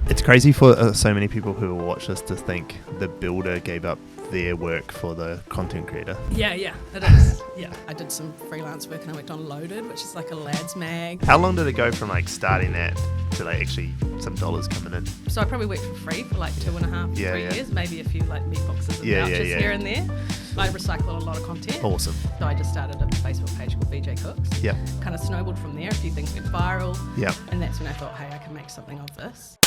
It's crazy for so many people who will watch this to think the builder gave up their work for the content creator. Yeah, it is. Yeah, I did some freelance work and I worked on Loaded, which is like a lads mag. How long did it go from like starting that to like actually some dollars coming in? So I probably worked for free for like 2.5, 3 years, maybe a few like meat boxes and vouchers here and there. I recycle a lot of content. Awesome. So I just started a Facebook page called VJ Cooks. Yeah. Kind of snowballed from there. A few things went viral. Yeah. And that's when I thought, hey, I can make something of this.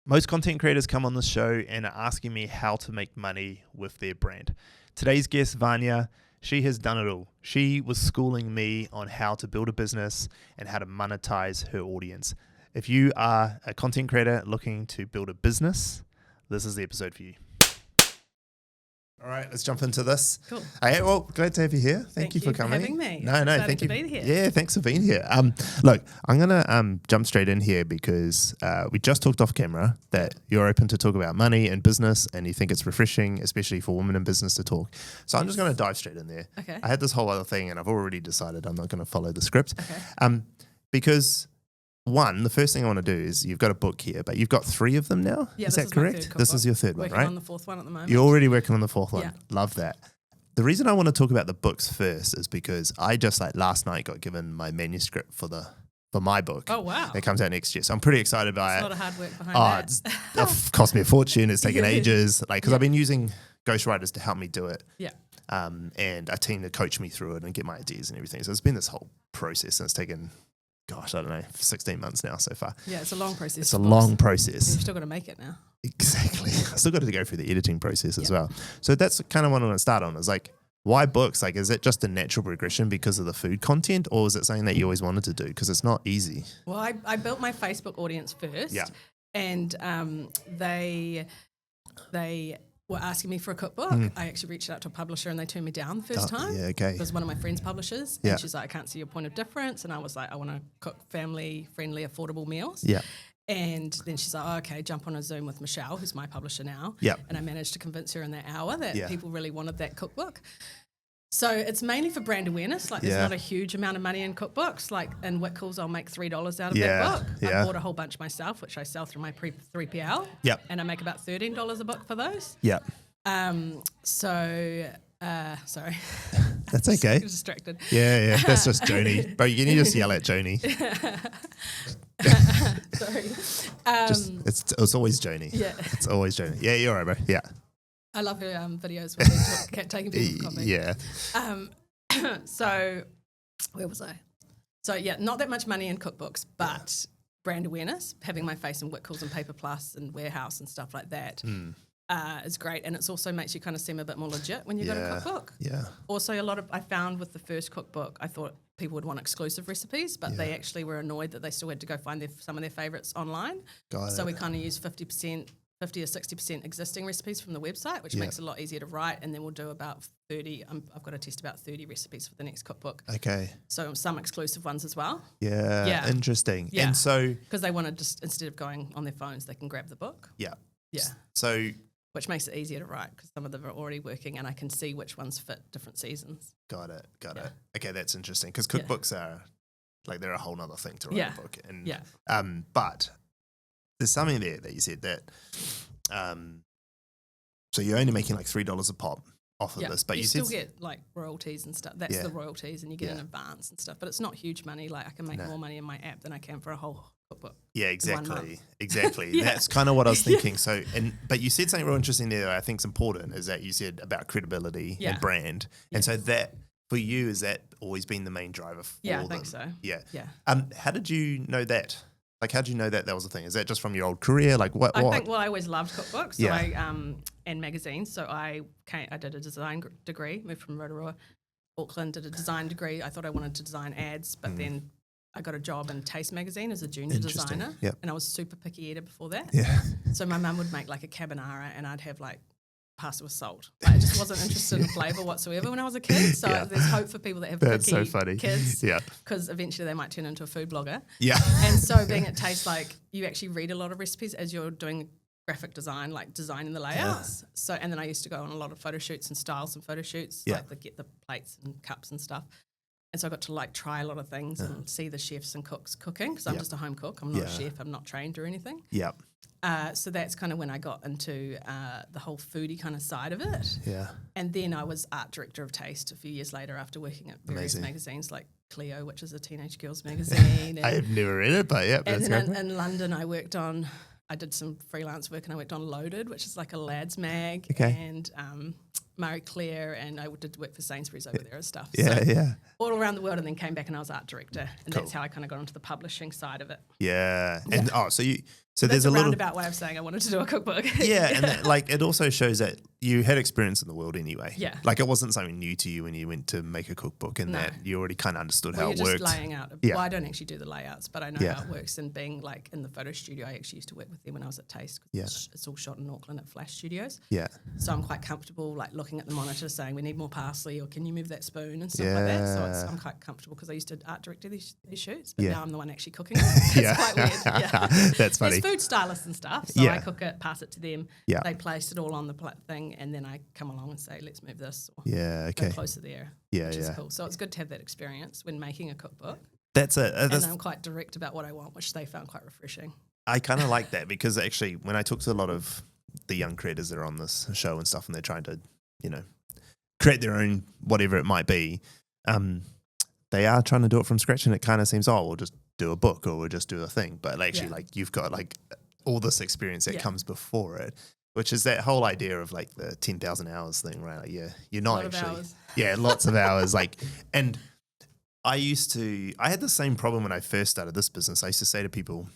Most content creators come on this show and are asking me how to make money with their brand. Today's guest, Vanya, she has done it all. She was schooling me on how to build a business and how to monetize her audience. If you are a content creator looking to build a business, this is the episode for you. All right, let's jump into this. Cool. Well, glad to have you here. Thank you for coming. Having me. No, thank you. To be here. Yeah, thanks for being here. Look, I'm gonna jump straight in here because we just talked off camera that you're open to talk about money and business, and you think it's refreshing, especially for women in business, to talk. So I'm just gonna dive straight in there. Okay. I had this whole other thing, and I've already decided I'm not gonna follow the script. Okay. Because the first thing I want to do is you've got a book here, but you've got 3 of them now. Yeah, is that correct? This is your third one, right? Working on the 4th one at the moment. You're already working on the 4th one. Yeah. Love that. The reason I want to talk about the books first is because I just last night got given my manuscript for my book. Oh, wow. It comes out next year. So I'm pretty excited about It's it. a lot of hard work behind that. It's cost me a fortune. It's taken ages. Because I've been using ghostwriters to help me do it. Yeah. And a team to coach me through it and get my ideas and everything. So it's been this whole process, and it's taken, gosh, I don't know, 16 months now so far. Yeah, it's a long process. It's a long process. You've still got to make it now. Exactly. I still got to go through the editing process as well. So that's kind of what I want to start on. Is like, why books? Like, is it just a natural progression because of the food content, or is it something that you always wanted to do? Because it's not easy. Well, I built my Facebook audience first. Yeah. And they were asking me for a cookbook. I actually reached out to a publisher and they turned me down the first time. Yeah, okay. It was one of my friends' publishers. Yeah. And she's like, I can't see your point of difference. And I was like, I want to cook family-friendly, affordable meals. Yeah. And then she's like, oh, okay, jump on a Zoom with Michelle, who's my publisher now. Yeah. And I managed to convince her in that hour that Yeah. people really wanted that cookbook. So it's mainly for brand awareness. Like, there's not a huge amount of money in cookbooks. Like, in Whitcoulls, I'll make $3 out of that book. Yeah. I bought a whole bunch myself, which I sell through my 3PL. Yep. And I make about $13 a book for those. Yeah. Sorry. That's okay. Distracted. Yeah. That's just Joni. But you can just yell at Joni. Sorry. It's always Joni. Yeah. It's always Joni. Yeah, you're right, bro. Yeah. I love her videos where they're taking people for coffee. Yeah. So where was I? So yeah, not that much money in cookbooks, but brand awareness, having my face in Whitcoulls and Paper Plus and Warehouse and stuff like that is great. And it also makes you kind of seem a bit more legit when you got a cookbook. Yeah. Also, I found with the first cookbook, I thought people would want exclusive recipes, but they actually were annoyed that they still had to go find some of their favourites online. So we kind of use 50 or 60% existing recipes from the website, which makes it a lot easier to write. And then we'll do about 30. I've got to test about 30 recipes for the next cookbook. Okay. So some exclusive ones as well. Yeah. Interesting. Yeah. And so, because they want to just, instead of going on their phones, they can grab the book. Yeah. Yeah. So, which makes it easier to write because some of them are already working and I can see which ones fit different seasons. Got it. Okay, that's interesting because cookbooks are like, they're a whole nother thing to write a book. And, but there's something there that you said that, so you're only making like $3 a pop off of this, but you still get like royalties and stuff. That's the royalties, and you get an advance and stuff. But it's not huge money. Like, I can make more money in my app than I can for a whole cookbook. Yeah, exactly. That's kind of what I was thinking. So, but you said something real interesting there that I think is important, is that you said about credibility and brand. And so that, for you, has that always been the main driver for them? I think so. Yeah. How did you know that? Like, how did you know that was a thing? Is that just from your old career? Like, what? I think, I always loved cookbooks. So and magazines. So I did a design degree, moved from Rotorua, Auckland, did a design degree. I thought I wanted to design ads, but then I got a job in Taste magazine as a junior designer. Yep. And I was super picky eater before that. Yeah. So my mum would make like a carbonara and I'd have like pasta with salt. I just wasn't interested in flavour whatsoever when I was a kid. So there's hope for people that have picky kids. Yeah. Because eventually they might turn into a food blogger. Yeah. And so being at Taste, like, you actually read a lot of recipes as you're doing graphic design, like designing the layouts. So, and then I used to go on a lot of photo shoots and styles and photo shoots, like get the plates and cups and stuff. And so I got to like try a lot of things and see the chefs and cooks cooking, because I'm just a home cook. I'm not a chef. I'm not trained or anything. Yeah. So that's kind of when I got into the whole foodie kind of side of it. Yeah. And then I was art director of Taste a few years later after working at various magazines like Cleo, which is a teenage girls magazine. And, I have never read it, but yeah. And then in London I did some freelance work and I worked on Loaded, which is like a lads mag, and Marie Claire, and I did work for Sainsbury's over there and stuff. Yeah, all around the world, and then came back and I was art director, and that's how I kind of got into the publishing side of it. Yeah, and so that's there's a roundabout way of saying I wanted to do a cookbook. Yeah, and that, like it also shows that you had experience in the world anyway. Yeah, like it wasn't something new to you when you went to make a cookbook, and that you already kind of understood how it worked. Just laying out. Well, I don't actually do the layouts, but I know how it works. And being like in the photo studio, I actually used to work with them when I was at Taste. It's all shot in Auckland at Flash Studios. Yeah, so I'm quite comfortable like looking at the monitor saying we need more parsley or can you move that spoon and stuff like that. So I'm quite comfortable because I used to art direct these shoots, but now I'm the one actually cooking it. It's quite weird. Yeah, that's funny. There's food stylists and stuff, so I cook it, pass it to them. Yeah, they place it all on the thing, and then I come along and say, let's move this. Or go closer there. Which is cool. So it's good to have that experience when making a cookbook. And I'm quite direct about what I want, which they found quite refreshing. I kind of like that because actually when I talk to a lot of the young creators that are on this show and stuff and they're trying to, create their own whatever it might be, they are trying to do it from scratch and it kind of seems, we'll just do a book or we'll just do a thing. But actually like you've got like all this experience that comes before it, which is that whole idea of like the 10,000 hours thing, right? Like, you're not actually, lots of hours. Like, and I had the same problem when I first started this business. I used to say to people,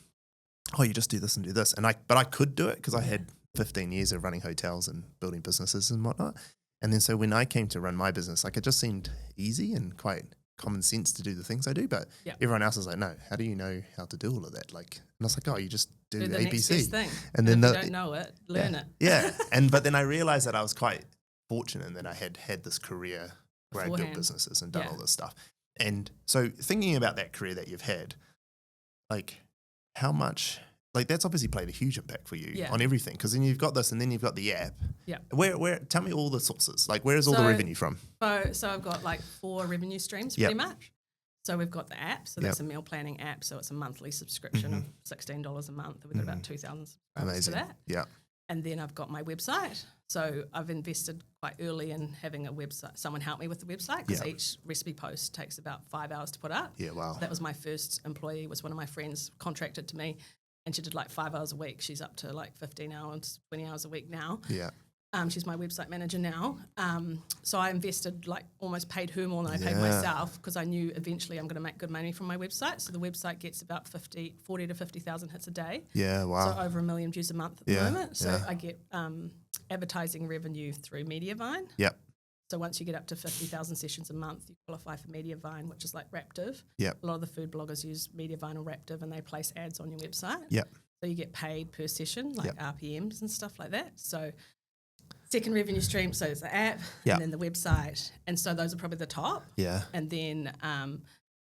you just do this and do this. But I could do it because I had 15 years of running hotels and building businesses and whatnot. And then so when I came to run my business, like it just seemed easy and quite common sense to do the things I do. But everyone else is like, no, how do you know how to do all of that? Like, and I was like, you just do the ABC. Thing. And then if you don't know it, learn it. Yeah. But then I realized that I was quite fortunate and that I had this career where I built businesses and done all this stuff. And so thinking about that career that you've had, like how much, like that's obviously played a huge impact for you on everything. Because then you've got this and then you've got the app. Yeah. Where? Tell me all the sources. Like where is all the revenue from? So I've got like 4 revenue streams pretty much. So we've got the app. So that's a meal planning app. So it's a monthly subscription of $16 a month. We've got about 2,000 subscribers to that. Yeah. And then I've got my website. So I've invested quite early in having a website. Someone helped me with the website because each recipe post takes about 5 hours to put up. Yeah, wow. So that was my first employee, was one of my friends contracted to me, and she did like 5 hours a week. She's up to like 15 hours, 20 hours a week now. Yeah. She's my website manager now. So I invested, like almost paid her more than I paid myself because I knew eventually I'm going to make good money from my website. So the website gets about 40 to 50,000 hits a day. Yeah, wow. So over 1 million views a month at the moment. So I get advertising revenue through Mediavine. Yep. So once you get up to 50,000 sessions a month, you qualify for Mediavine, which is like Raptive. Yep. A lot of the food bloggers use Mediavine or Raptive and they place ads on your website. Yep. So you get paid per session, like RPMs and stuff like that. So second revenue stream, so it's the app and then the website. And so those are probably the top. Yeah. And then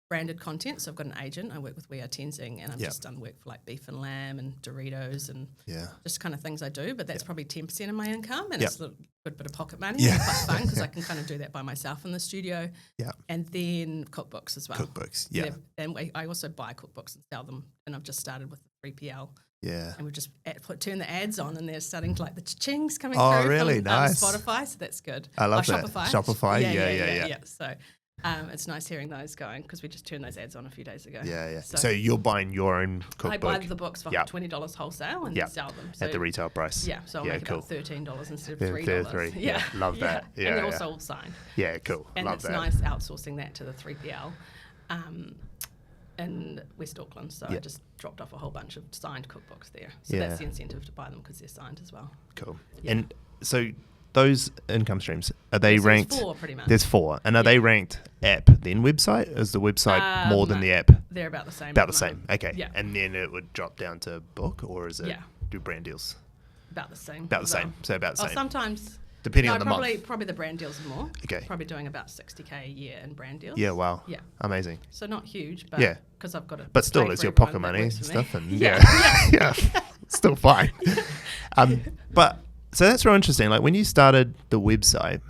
branded content. So I've got an agent. I work with We Are Tenzing and I've just done work for like beef and lamb and Doritos and just kind of things I do. But that's probably 10% of my income and it's a good bit of pocket money. Yeah. It's quite fun because I can kind of do that by myself in the studio. Yeah. And then cookbooks as well. Cookbooks, yeah. And I also buy cookbooks and sell them. And I've just started with the 3PL. Yeah. And we've just turn the ads on and they're starting to like the cha-chings coming through. Oh, really? Nice. Spotify, so that's good. I love that. Shopify. Yeah. So it's nice hearing those going because we just turned those ads on a few days ago. Yeah. So you're buying your own cookbook? I buy the books for $20 wholesale and then sell them. So, at the retail price? Yeah. So I'll make about $13 instead of $3. Yeah. Love that. Yeah. And they're also all signed. Yeah, cool. And love it's that. nice outsourcing that to the 3PL. In West Auckland, so I just dropped off a whole bunch of signed cookbooks there. So that's the incentive to buy them because they're signed as well. Cool. Yeah. And so those income streams, are they ranked? There's 4 pretty much. There's 4. And are they ranked app then website? Is the website more than the app? They're about the same. About the same. Okay. Yeah. And then it would drop down to book or is it do brand deals? About the same. About the same. So about the same. Sometimes... Depending on the month. Probably the brand deals are more. Okay. Probably doing about $60K a year in brand deals. Yeah, wow. Yeah. Amazing. So not huge, but because I've got it. But still, it's your pocket money and stuff. And yeah. Still fine. But so that's real interesting. Like when you started the website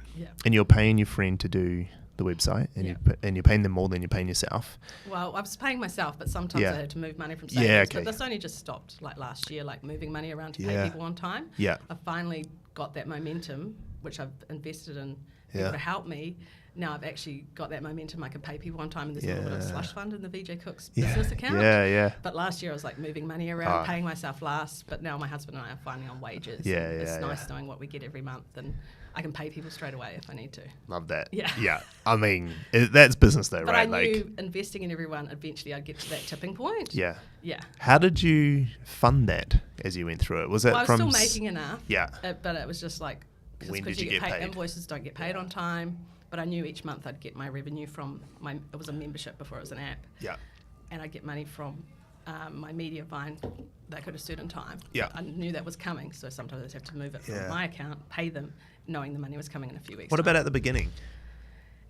and you're paying your friend to do the website, and Yeah. you're paying them more than you're paying yourself. Well, I was paying myself, but sometimes Yeah. I had to move money from savings. Yeah, okay. But this only just stopped like last year, like moving money around to Yeah. pay people on time. Yeah. I finally got that momentum, which I've invested in people Yeah. to help me. Now I've actually got that momentum. I can pay people on time, and there's a little bit of Yeah. slush fund in the VJ Cooks Yeah. business account. Yeah. But last year I was like moving money around, paying myself last. But now my husband and I are finally on wages. Yeah, and it's yeah, nice yeah. knowing what we get every month, and I can pay people straight away if I need to. Love that. Yeah. Yeah. I mean, that's business though, But right? I knew investing in everyone, eventually I'd get to that tipping point. Yeah. Yeah. How did you fund that as you went through it? Was it Well, I was from still making enough. Yeah. But it was just like, When did you get get paid? invoices don't get paid on time. But I knew each month I'd get my revenue from it was a membership before it was an app. Yeah. And I'd get money from my media vine back at a certain time. Yeah. I knew that was coming, so sometimes I'd have to move it from Yeah. my account, pay them, knowing the money was coming in a few weeks. What about at the beginning?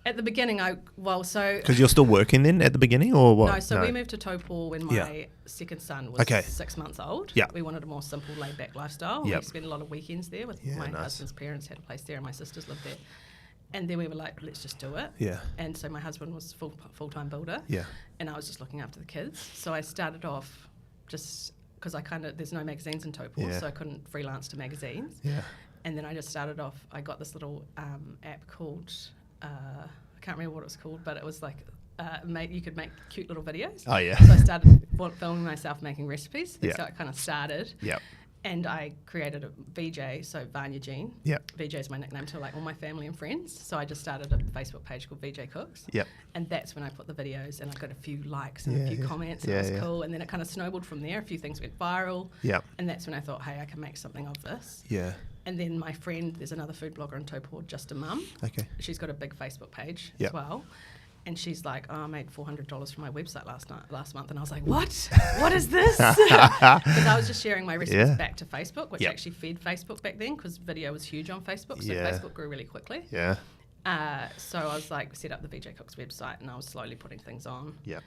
At the beginning, Because you're still working then at the beginning, or what? No, so we moved to Taupo when my second son was Okay. 6 months old. Yeah. We wanted a more simple, laid-back lifestyle. Yep. We spent a lot of weekends there with Yeah, my nice. husband's parents had a place there and my sisters lived there. And then we were like, let's just do it. Yeah. And so my husband was full-time builder. Yeah. And I was just looking after the kids. So I started off just because there's no magazines in Taupo, Yeah. so I couldn't freelance to magazines. Yeah. And then I just started off, I got this little app called, I can't remember what it was called, but it was like, you could make cute little videos. Oh yeah. So I started filming myself making recipes. Yeah. So it kind of started. Yep. And I created a VJ, so Vanya Jean. Yep. VJ is my nickname to like all my family and friends. So I just started a Facebook page called VJ Cooks. Yep. And that's when I put the videos and I got a few likes and a few comments and Yeah, it was yeah. cool. And then it kind of snowballed from there. A few things went viral. Yep. And that's when I thought, hey, I can make something of this. Yeah. And then my friend, there's another food blogger in Taupo, Just a Mum. Okay. She's got a big Facebook page Yep. as well. And she's like, oh, I made $400 from my website last month. And I was like, what? What is this? Because I was just sharing my recipes Yeah. back to Facebook, which Yep. actually fed Facebook back then because video was huge on Facebook. So Yeah. Facebook grew really quickly. Yeah. So I was like, set up the VJ Cooks website and I was slowly putting things on. Yep.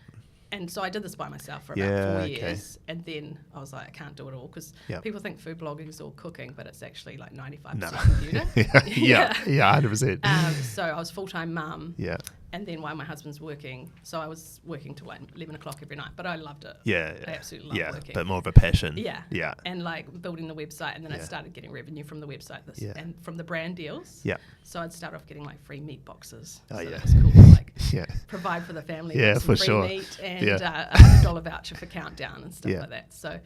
And so I did this by myself for Yeah, about 4 okay. years. And then I was like, I can't do it all because Yep. people think food blogging is all cooking, but it's actually like 95% No. computer. Yeah. Yeah. 100%. So I was full-time mum. Yeah. And then while my husband's working, so I was working till like 11 o'clock every night, but I loved it. Yeah. I absolutely loved working. But more of a passion. Yeah. Yeah. And like building the website, and then I Yeah. started getting revenue from the website Yeah. and from the brand deals. Yeah. So I'd start off getting like free meat boxes. Oh, so yeah. that was cool to like Yeah. provide for the family. Yeah, with some for free sure. meat and Yeah. a $100 voucher for Countdown and stuff Yeah. like that. So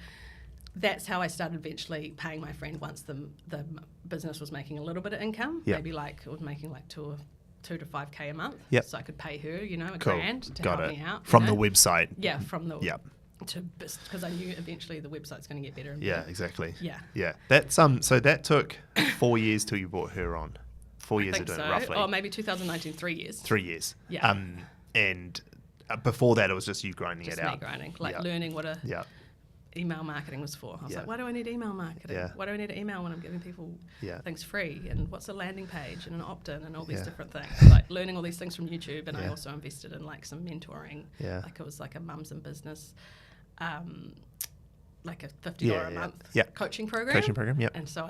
that's how I started eventually paying my friend once the business was making a little bit of income. Yeah. Maybe like it was making like $2 to $5K a month. Yep. So I could pay her, you know, a Cool. grand to Got help it. me out. From you the know? website. Yeah, from the Yep. because I knew eventually the website's going to get better and Yeah. better. Exactly. Yeah. Yeah. That's so that took 4 years till you brought her on. 4 years I of think doing so. it roughly. Or maybe 2019, 3 years. 3 years. Yeah. And before that, it was just you grinding Just it me out. grinding, like Yeah. learning what Yeah. email marketing was for. I was Yeah. like, why do I need email marketing? Yeah. Why do I need an email when I'm giving people Yeah. things free? And what's a landing page and an opt-in and all these Yeah. different things. Like learning all these things from YouTube. And I Yeah. also invested in like some mentoring. Yeah. Like it was like a mums in business, like a $50 a Yeah. month Yeah. coaching program. Coaching program. Yep. And so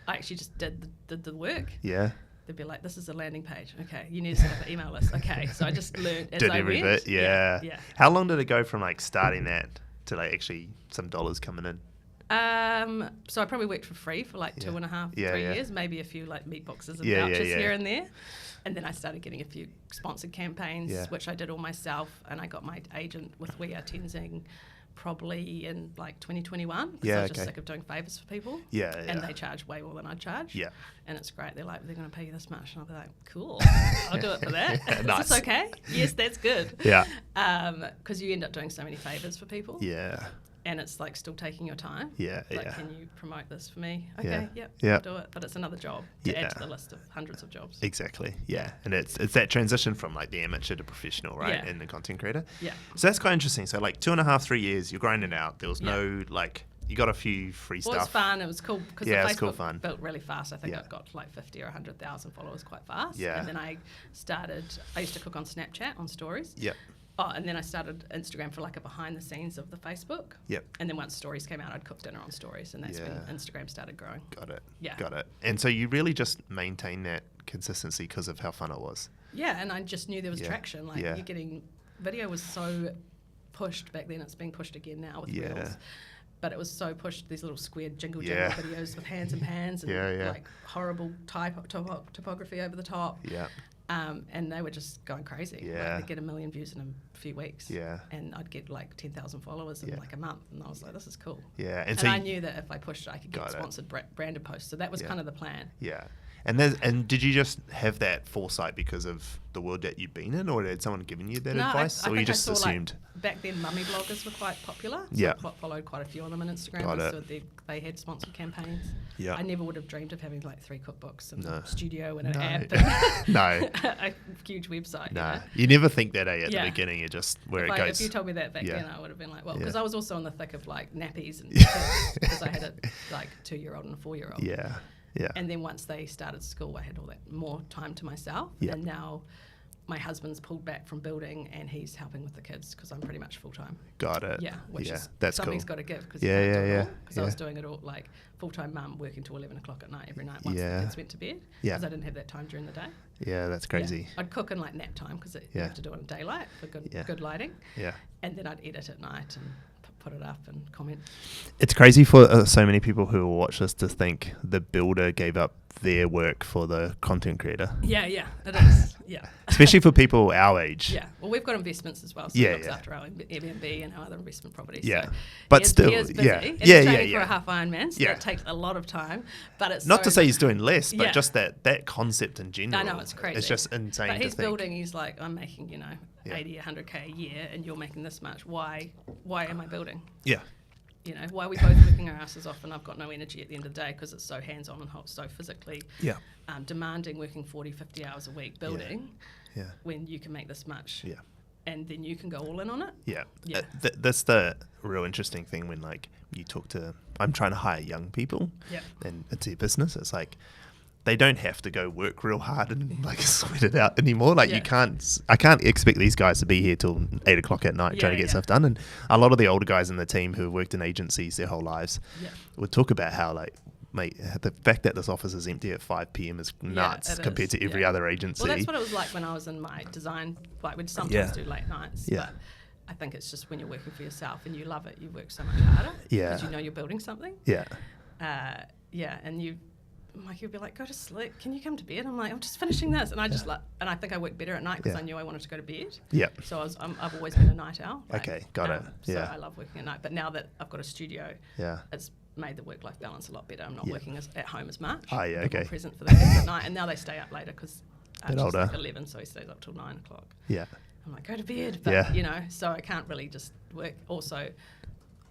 I actually just did the work. Yeah. They'd be like, this is a landing page. Okay, you need to set up an email list. Okay, so I just learned as Did I every went. bit. Yeah. Yeah. How long did it go from like starting that to like actually some dollars coming in? So I probably worked for free for like Yeah. 2.5, Yeah, 3 yeah. years, maybe a few like meat boxes and Yeah, yeah, vouchers yeah. here and there. And then I started getting a few sponsored campaigns, Yeah. which I did all myself. And I got my agent with We Are Tenzing probably in like 2021. Because Yeah, I was just okay. sick of doing favours for people. Yeah. And Yeah. they charge way more than I charge. Yeah. And it's great. They're like, they're going to pay you this much. And I'll be like, cool, I'll do it for that. Yeah, Is nice. this okay? Yes, that's good. Yeah. Because you end up doing so many favours for people. Yeah. And it's like still taking your time. Yeah. Like, Yeah. can you promote this for me? Okay, Yeah. yep, Yeah. I'll do it. But it's another job to add to Yeah. the list of hundreds of jobs. Exactly. Yeah. And it's that transition from like the amateur to professional, right? Yeah. And the content creator. Yeah. So that's quite interesting. So like 2.5, 3 years, you're grinding out. There was Yeah. no like, you got a few free Well, it was stuff. fun. It was cool because Yeah, the it was Facebook cool fun. built really fast. I think Yeah. I got like 50 or 100,000 followers quite fast. Yeah. And then I used to cook on Snapchat on stories. Yep. Oh, and then I started Instagram for like a behind the scenes of the Facebook. Yep. And then once stories came out, I'd cook dinner on stories. And that's Yeah. when Instagram started growing. Got it. Yeah. Got it. And so you really just maintain that consistency because of how fun it was. Yeah, and I just knew there was traction. Like Yeah. you're getting, video was so pushed back then. It's being pushed again now with Reels. But it was so pushed, these little squared jingle videos with hands and pans and like horrible typography over the top. Yeah. And they were just going crazy. Yeah. Like they'd get 1 million views in a few weeks. Yeah. And I'd get like 10,000 followers in like a month. And I was like, this is cool. Yeah. And so I knew that if I pushed it, I could get sponsored branded posts. So that was kind of the plan. Yeah. And did you just have that foresight because of the world that you've been in, or had someone given you that advice, or you just assumed? Like, back then, mummy bloggers were quite popular. So Yeah. I followed quite a few of them on Instagram. So they had sponsored campaigns. Yeah. I never would have dreamed of having like 3 cookbooks and a studio and an No. app and No. a huge website. No. You know? You never think that at the beginning. You're just where it goes. If you told me that back then, I would have been like, well, because I was also in the thick of like nappies and because I had a like 2-year-old and a 4-year-old. Yeah. Yeah. And then once they started school, I had all that more time to myself. Yeah. And now my husband's pulled back from building and he's helping with the kids because I'm pretty much full time. Got it. Yeah, which is that's something's cool. got to give because Because I was doing it all like full time mum working till 11 o'clock at night every night once the kids went to bed because I didn't have that time during the day. Yeah, that's crazy. Yeah. I'd cook in like nap time because you have to do it in daylight for good lighting. Yeah. And then I'd edit at night and put it up and comment. It's crazy for so many people who will watch this to think the builder gave up their work for the content creator. Yeah, it is. Yeah. Especially for people our age. Yeah. Well, we've got investments as well. So he looks after our Airbnb and our other investment properties. Yeah. So but still, he is busy. yeah. And Yeah, he's training for a yeah. half Ironman, so that takes a lot of time. But it's not to say he's doing less, but just that concept in general. I know, it's crazy. It's just insane. But to he's think. building. He's like, I'm making 80, 100k a year, and you're making this much. Why am I building? Yeah. You know, why are we both working our asses off and I've got no energy at the end of the day because it's so hands-on and so physically demanding, working 40, 50 hours a week building when you can make this much. Yeah. And then you can go all in on it. Yeah. That's the real interesting thing when like you talk to, I'm trying to hire young people and it's their business. It's like, they don't have to go work real hard and like sweat it out anymore. Like I can't expect these guys to be here till 8 o'clock at night trying to get stuff done. And a lot of the older guys in the team who have worked in agencies their whole lives would talk about how like, mate, the fact that this office is empty at 5 p.m. is nuts compared to every other agency. Well, that's what it was like when I was in my design. Like we'd sometimes do late nights. Yeah. But I think it's just when you're working for yourself and you love it, you work so much harder. Yeah. Because you know you're building something. Yeah. And you'd be like, go to sleep. Can you come to bed? I'm like, I'm just finishing this, and I just and I think I work better at night because I knew I wanted to go to bed. Yeah. So I've always been a night owl. Okay, got it. So I love working at night, but now that I've got a studio, it's made the work-life balance a lot better. I'm not working at home as much. Oh yeah, okay. I'm present for the kids at night, and now they stay up later because Archie's like 11, so he stays up till 9 o'clock. Yeah. I'm like, go to bed, but so I can't really just work. Also,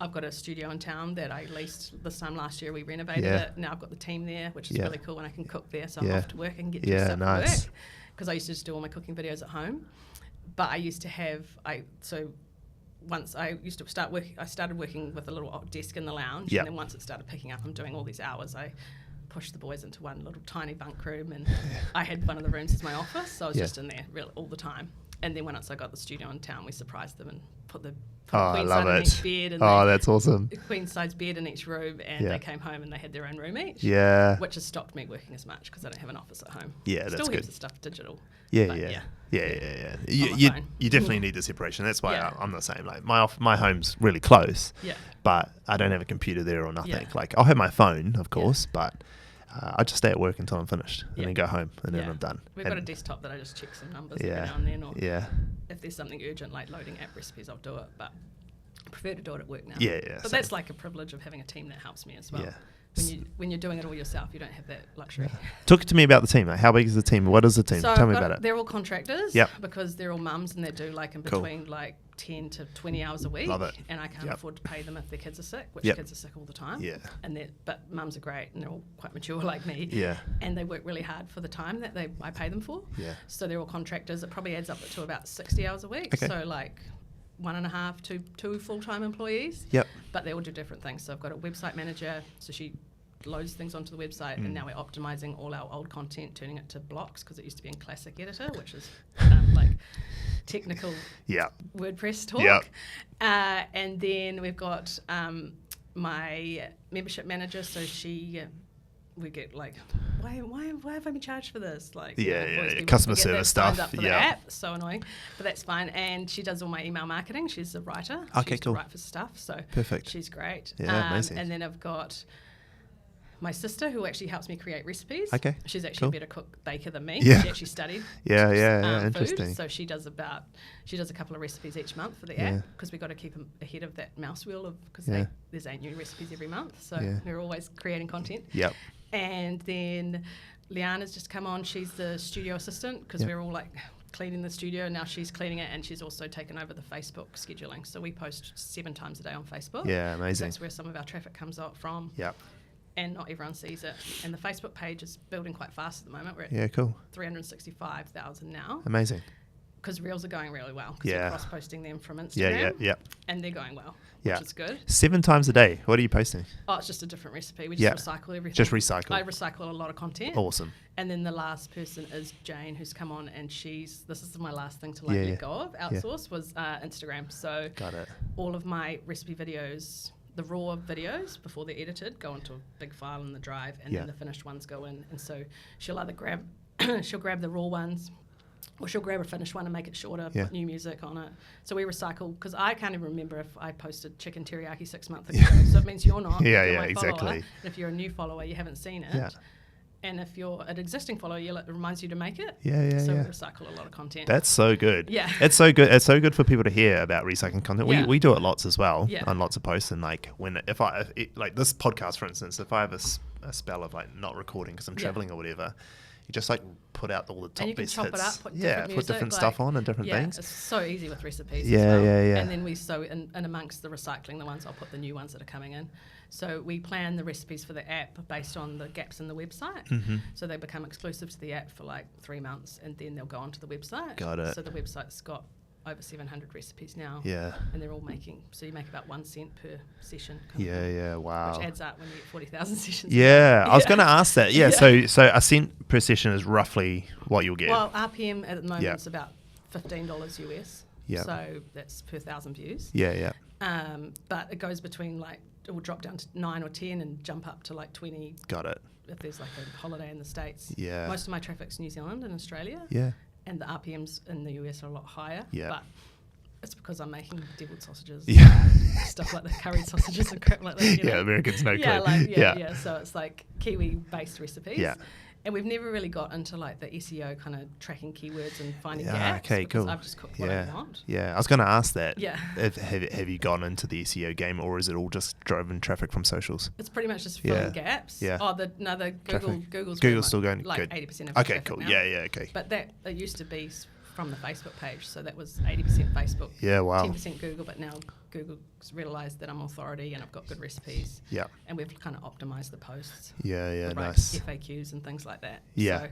I've got a studio in town that I leased this time last year. We renovated it. Now I've got the team there, which is really cool, and I can cook there. So I'm off to work and get dressed up for work because I used to just do all my cooking videos at home. But I used to have once I used to start working. I started working with a little desk in the lounge, and then once it started picking up, I'm doing all these hours. I pushed the boys into one little tiny bunk room, and I had one of the rooms as my office. So I was just in there all the time. And then once I got the studio in town, we surprised them and put a queen side in each bed. And that's awesome. A queen size bed in each room, and they came home and they had their own room each. Yeah. Which has stopped me working as much because I don't have an office at home. Yeah, that's Still good. Still the stuff digital. Yeah. You definitely need the separation. That's why I'm the same. Like my home's really close. Yeah. But I don't have a computer there or nothing. Yeah. Like I'll have my phone, of course, but I just stay at work until I'm finished and then go home and then I'm done. We've got a desktop that I just check some numbers every now and then, or if there's something urgent like loading app recipes, I'll do it. But I prefer to do it at work now. But that's like a privilege of having a team that helps me as well. Yeah. When you're doing it all yourself, you don't have that luxury. Talk to me about the team. How big is the team? What is the team? So Tell me about it. They're all contractors because they're all mums and they do like in between like 10 to 20 hours a week. Love it. And I can't afford to pay them if their kids are sick, which kids are sick all the time. Yeah. But mums are great and they're all quite mature like me. Yeah. And they work really hard for the time that I pay them for. Yeah. So they're all contractors. It probably adds up to about 60 hours a week. Okay. So like 1.5 to 2 full-time employees. Yep. But they all do different things. So I've got a website manager, so she loads things onto the website, and now we're optimizing all our old content, turning it to blocks because it used to be in Classic Editor, which is like technical WordPress talk. Yep. And then we've got my membership manager, so she we get like, why have I been charged for this? Like, customer service stuff. Up for the app, so annoying, but that's fine. And she does all my email marketing. She's a writer. Okay, she used cool. to write for stuff, so perfect. She's great. Yeah, amazing. And then I've got my sister who actually helps me create recipes. Okay, she's actually cool. a better baker than me. Yeah. She actually studied. Interesting. Food, so she does a couple of recipes each month for the app, because we've got to keep ahead of that mouse wheel because there's 8 new recipes every month. So we're always creating content. Yep. And then Liana's just come on. She's the studio assistant, because we're all like cleaning the studio. Now she's cleaning it, and she's also taken over the Facebook scheduling. So we post 7 times a day on Facebook. Yeah, amazing. That's where some of our traffic comes out from. Yep. And not everyone sees it. And the Facebook page is building quite fast at the moment. We're at cool. 365,000 now. Amazing. Because Reels are going really well. Because we're cross-posting them from Instagram. Yeah. And they're going well, which is good. 7 times a day. What are you posting? Oh, it's just a different recipe. We just recycle everything. Just recycle. I recycle a lot of content. Awesome. And then the last person is Jane, who's come on, and this is my last thing to let go of, outsource, was Instagram. So got it. All of my recipe videos, the raw videos before they're edited, go into a big file in the drive, and then the finished ones go in. And so she'll either grab the raw ones, or she'll grab a finished one and make it shorter, put new music on it. So we recycle, because I can't even remember if I posted chicken teriyaki 6 months ago. So it means you're not. You're my exactly. follower. And if you're a new follower, you haven't seen it. Yeah. And if you're an existing follower, it reminds you to make it. So we recycle a lot of content. That's so good. Yeah. It's so good. It's so good for people to hear about recycling content. We do it lots as well on lots of posts. And like if this podcast, for instance, if I have a spell of like not recording because I'm traveling or whatever, you just like put out all the top best hits. And you can chop it up, put different stuff on and different things. It's so easy with recipes as well. And then in amongst the recycling, the ones, I'll put the new ones that are coming in. So we plan the recipes for the app based on the gaps in the website. Mm-hmm. So they become exclusive to the app for like 3 months, and then they'll go onto the website. Got it. So the website's got over 700 recipes now. Yeah. And they're all so you make about 1 cent per session. Wow. Which adds up when you get 40,000 sessions. Yeah, I was going to ask that. Yeah, so a cent per session is roughly what you'll get. Well, RPM at the moment is about $15 US. Yeah. So that's per 1,000 views. Yeah. But it goes between it will drop down to 9 or 10 and jump up to like 20. Got it. If there's like a holiday in the States. Yeah. Most of my traffic's New Zealand and Australia. Yeah. And the RPMs in the US are a lot higher. Yeah. But it's because I'm making deviled sausages. Yeah. Stuff like the curried sausages and crap like that. Americans know. Yeah. So it's like Kiwi-based recipes. Yeah. And we've never really got into like the SEO kind of tracking keywords and finding gaps. Okay, because cool. I've just cooked what I want. Yeah, I was going to ask that. Yeah. Have you gone into the SEO game, or is it all just driving traffic from socials? It's pretty much just filling gaps. Yeah. Oh, Google's still going like good. 80% of okay, traffic cool. now. Yeah, okay. But it used to be from the Facebook page, so that was 80% Facebook. Yeah, wow. 10% Google, but now Google's realised that I'm authority and I've got good recipes. Yeah. And we've kind of optimised the posts. Yeah, nice. FAQs and things like that. Yeah. So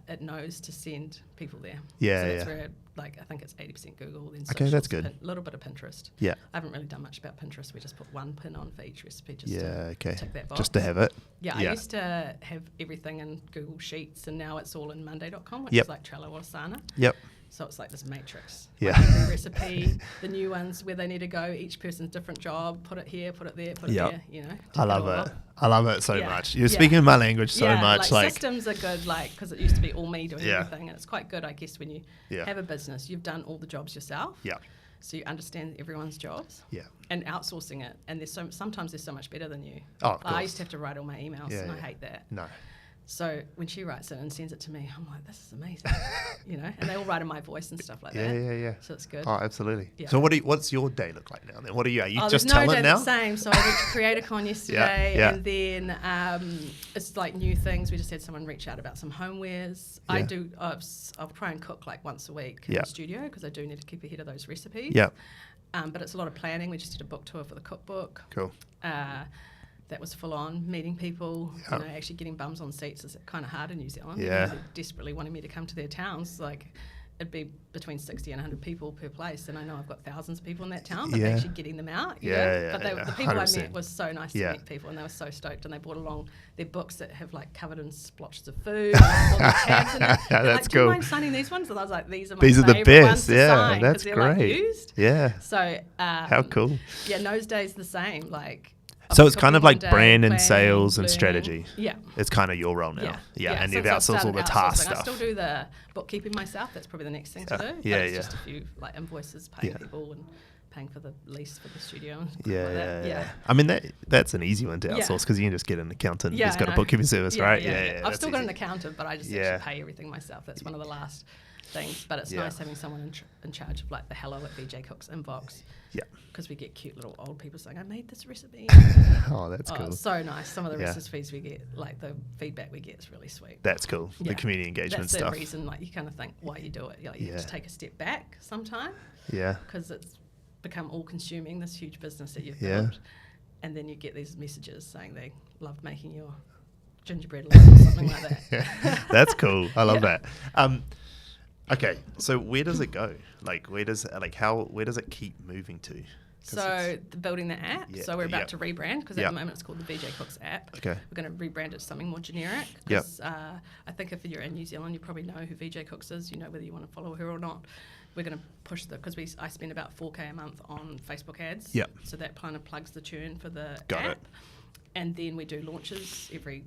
it knows to send people there. Yeah, so that's where, I think it's 80% Google, then okay, that's good. A little bit of Pinterest. Yeah. I haven't really done much about Pinterest. We just put one pin on for each recipe just to tick that box. Just to have it. Yeah, I used to have everything in Google Sheets, and now it's all in Monday.com, which is like Trello or Asana. Yep. So it's like this matrix. Yeah. Every recipe, the new ones, where they need to go, each person's different job, put it here, put it there, put it there, I love it. I love it so much. You're speaking my language so much. Like systems are good, because it used to be all me doing everything, and it's quite good, I guess, when you have a business, you've done all the jobs yourself. Yeah. So you understand everyone's jobs. Yeah. And outsourcing it, and sometimes they're so much better than you. Oh, of course. I used to have to write all my emails, and I hate that. No. So when she writes it and sends it to me, I'm like, this is amazing, and they all write in my voice and stuff like that. Yeah. So it's good. Oh, absolutely. Yeah. So what's your day look like now then? What are you just talent talent now? The same. So I went to CreatorCon yesterday, and then it's like new things. We just had someone reach out about some homewares. Yeah. I'll try and cook like once a week in the studio, because I do need to keep ahead of those recipes. Yeah. But it's a lot of planning. We just did a book tour for the cookbook. Cool. That was full on, meeting people, actually getting bums on seats is kind of hard in New Zealand. Yeah. They desperately wanted me to come to their towns. Like, it'd be between 60 and 100 people per place, and I know I've got thousands of people in that town, but they're actually getting them out. But the people 100%. I met was so nice to meet people, and they were so stoked, and they brought along their books that have like covered in splotches of food, and all the tags in it. That's like, cool. Do you mind signing these ones? And I was like, these are the best. Sign, that's they're great. Like used. Yeah. So how cool. Yeah, Noseday's the same. Like, So it's kind of like brand and planning, sales and learning. strategy. Yeah. It's kind of your role now. Yeah. And you've Since I've outsourced all the started task outsourcing, stuff. I still do the bookkeeping myself. That's probably the next thing to do. Yeah, but it's just a few like invoices, paying people and paying for the lease for the studio and stuff like that. I mean, that's an easy one to outsource because you can just get an accountant who's got a bookkeeping service, right? Yeah. I've still got an accountant, but I just actually pay everything myself. That's one of the last things. But it's nice having someone in charge of like the hello at VJ Cooks inbox. Yeah. Because we get cute little old people saying, I made this recipe. Oh, that's cool. It's so nice. Some of the recipes we get, like the feedback we get is really sweet. That's cool. The community engagement stuff. That's the reason, like, you kind of think why you do it. Like, you just take a step back sometime. Yeah. Because it's become all-consuming, this huge business that you've built. And then you get these messages saying they loved making your gingerbread lace or something like that. That's cool. I love that. Okay, so where does it go? Like, where does it keep moving to? So building the app. So we're about to rebrand because at the moment it's called the VJ Cooks app. Okay. We're going to rebrand it to something more generic. Because I think if you're in New Zealand, you probably know who VJ Cooks is. You know whether you want to follow her or not. We're going to push because I spend about $4K a month on Facebook ads. Yep. So that kind of plugs the churn for the app. And then we do launches every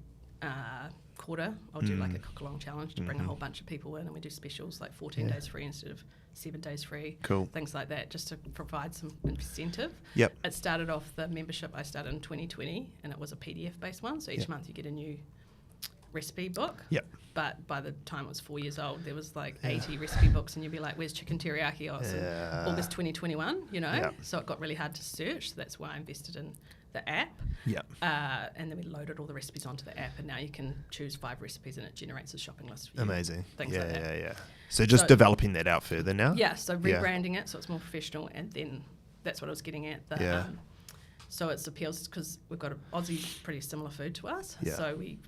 quarter. I'll do like a cook-along challenge to bring a whole bunch of people in, and we do specials like 14 days free instead of 7 days free. Cool. Things like that, just to provide some incentive. Yep. It started off, the membership I started in 2020, and it was a PDF-based one. So each month you get a new recipe book. Yep. But by the time it was 4 years old, there was like 80 recipe books, and you'd be like, where's chicken teriyaki? Oh, it's in August 2021, you know? Yep. So it got really hard to search. So that's why I invested in the app. Yep. And then we loaded all the recipes onto the app, and now you can choose 5 recipes and it generates a shopping list for you. Amazing. Things like that. Yeah. So just developing that out further now? Yeah, so rebranding it so it's more professional, and then that's what I was getting at. So it appeals because we've got Aussie's pretty similar food to us. Yeah. So we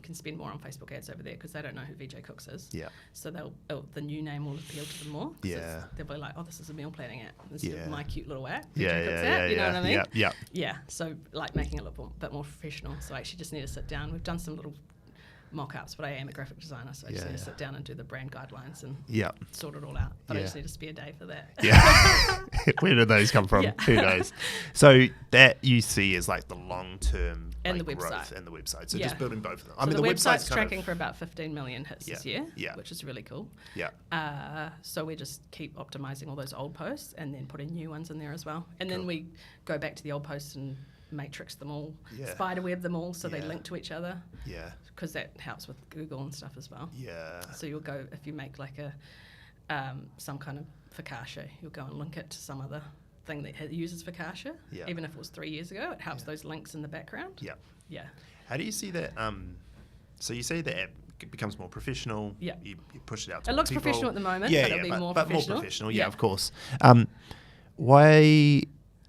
can spend more on Facebook ads over there because they don't know who VJ Cooks is. Yeah. So the new name will appeal to them more. Yeah. They'll be like, oh, this is a meal planning app instead of my cute little app. VJ Cooks app. You know what I mean? Yeah. Yeah. So like making it look a bit more professional. So I actually just need to sit down. We've done some little mock-ups, but I am a graphic designer, so I just need to sit down and do the brand guidelines and sort it all out. But I just need a spare day for that. Yeah. Where did those come from? Who knows? So that you see as like the long-term and the growth website. And the website. So just building both of them. So I mean, the website's tracking for about 15 million hits this year, which is really cool. Yeah. So we just keep optimizing all those old posts and then putting new ones in there as well. And then we go back to the old posts and matrix them all, spiderweb them all so they link to each other. Yeah. Because that helps with Google and stuff as well. Yeah. So you'll go, if you make like a some kind of focaccia, you'll go and link it to some other thing that uses focaccia. Yeah. Even if it was 3 years ago, it helps those links in the background. Yeah. Yeah. How do you see that? So you say the app becomes more professional. Yeah. You push it out to it looks people. Professional at the moment, but it'll be more professional. More professional, of course. Why,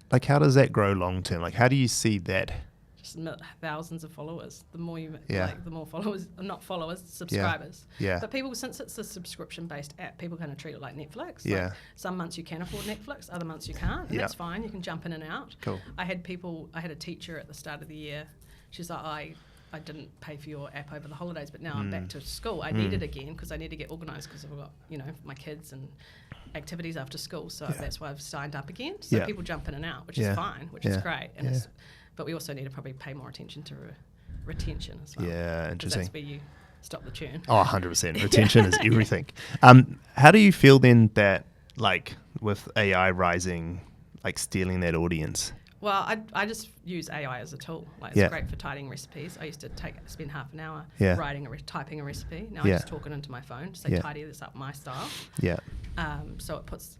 like, how does that grow long term? Like, how do you see that? Just thousands of followers. The more you like, the more followers, not followers, subscribers. Yeah. But people, since it's a subscription-based app, people kind of treat it like Netflix. Yeah. Like some months you can afford Netflix, other months you can't, and that's fine. You can jump in and out. Cool. I had a teacher at the start of the year. She's like, I didn't pay for your app over the holidays, but now I'm back to school. I need it again because I need to get organised because I've got, my kids and activities after school. So that's why I've signed up again. So people jump in and out, which is fine, which is great. And but we also need to probably pay more attention to retention as well. Yeah, interesting. That's where you stop the churn. Oh, 100%. Retention is everything. How do you feel then that, like, with AI rising, like, stealing that audience? Well, I just use AI as a tool. Like, it's great for tidying recipes. I used to spend half an hour typing a recipe. Now I just talk it into my phone to say, tidy this up my style. Yeah. So it puts,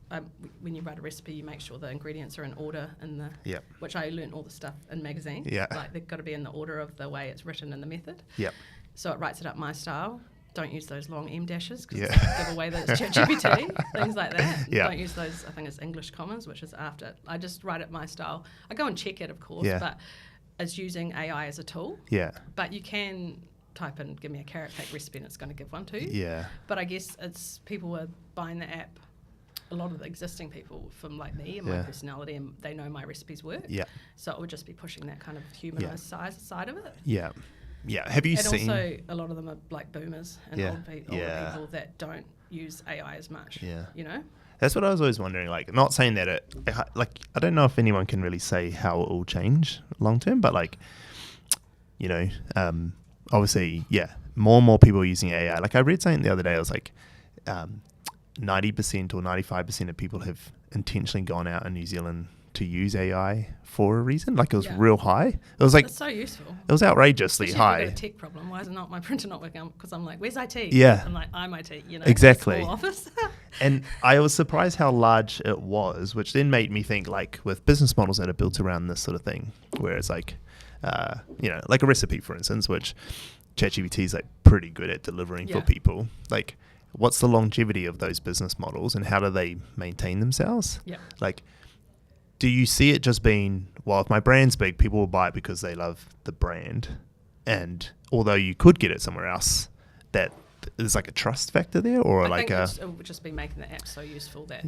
when you write a recipe, you make sure the ingredients are in order in the, which I learned all the stuff in magazine. Yeah. Like, they've got to be in the order of the way it's written in the method. Yeah. So it writes it up my style. Don't use those long M dashes because give away that it's ChatGPT, things like that. Yeah. Don't use those, I think it's English commas, which is after. I just write it my style. I go and check it, of course, but it's using AI as a tool. Yeah. But you can type in, give me a carrot cake recipe, and it's going to give one to you. Yeah. But I guess it's people are buying the app, a lot of the existing people from like me and my personality, and they know my recipes work. Yeah. So it would just be pushing that kind of humanised side of it. Yeah. Yeah, have you seen? And also, a lot of them are like boomers and older people that don't use AI as much. Yeah, That's what I was always wondering. Like, not saying that I don't know if anyone can really say how it will change long term, but like, obviously, yeah, more and more people are using AI. Like, I read something the other day. I was like, 90% or 95% of people have intentionally gone out in New Zealand to use AI for a reason. Like, it was real high. It was like, it's so useful. It was outrageously Especially high. If you've got a tech problem, why is it not my printer not working? Because I'm like, where's IT? Yeah. I'm like, I'm IT, Exactly. Small office. And I was surprised how large it was, which then made me think, like, with business models that are built around this sort of thing, where it's like, like a recipe, for instance, which ChatGPT is like pretty good at delivering for people. Like, what's the longevity of those business models and how do they maintain themselves? Yeah. Like, do you see it just being, well, if my brand's big, people will buy it because they love the brand. And although you could get it somewhere else, that there's like a trust factor there, or I think it would just be making the app so useful that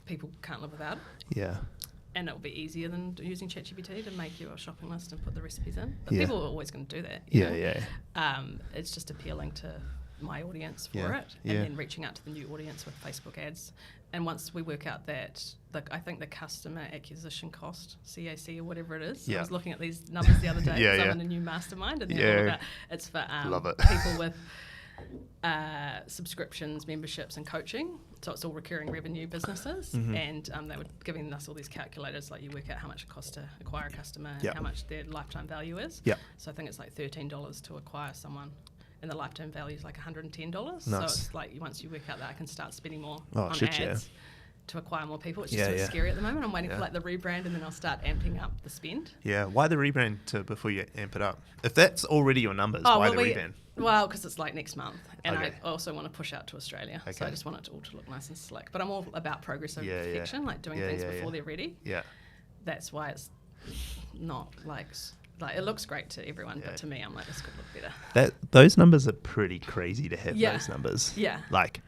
people can't live without it. Yeah. And it'll be easier than using ChatGPT to make your shopping list and put the recipes in. But people are always going to do that. It's just appealing to my audience for it, and then reaching out to the new audience with Facebook ads. And once we work out that, I think the customer acquisition cost, CAC or whatever it is, I was looking at these numbers the other day because I'm in a new mastermind, and they're all about, it's for people with subscriptions, memberships and coaching. So it's all recurring revenue businesses, and they were giving us all these calculators, like you work out how much it costs to acquire a customer and how much their lifetime value is. So I think it's like $13 to acquire someone, and the lifetime value is like $110. Nice. So it's like once you work out that, I can start spending more on ads to acquire more people. It's just scary at the moment. I'm waiting for like the rebrand, and then I'll start amping up the spend. Yeah. Why the rebrand before you amp it up? If that's already your numbers, why the rebrand? Well, because it's like next month, and I also want to push out to Australia. So I just want it all to look nice and slick. But I'm all about progress over perfection, like doing things before they're ready. Yeah. That's why it's not like it looks great to everyone, but to me, I'm like, this could look better. Those numbers are pretty crazy to have those numbers. Yeah. Like,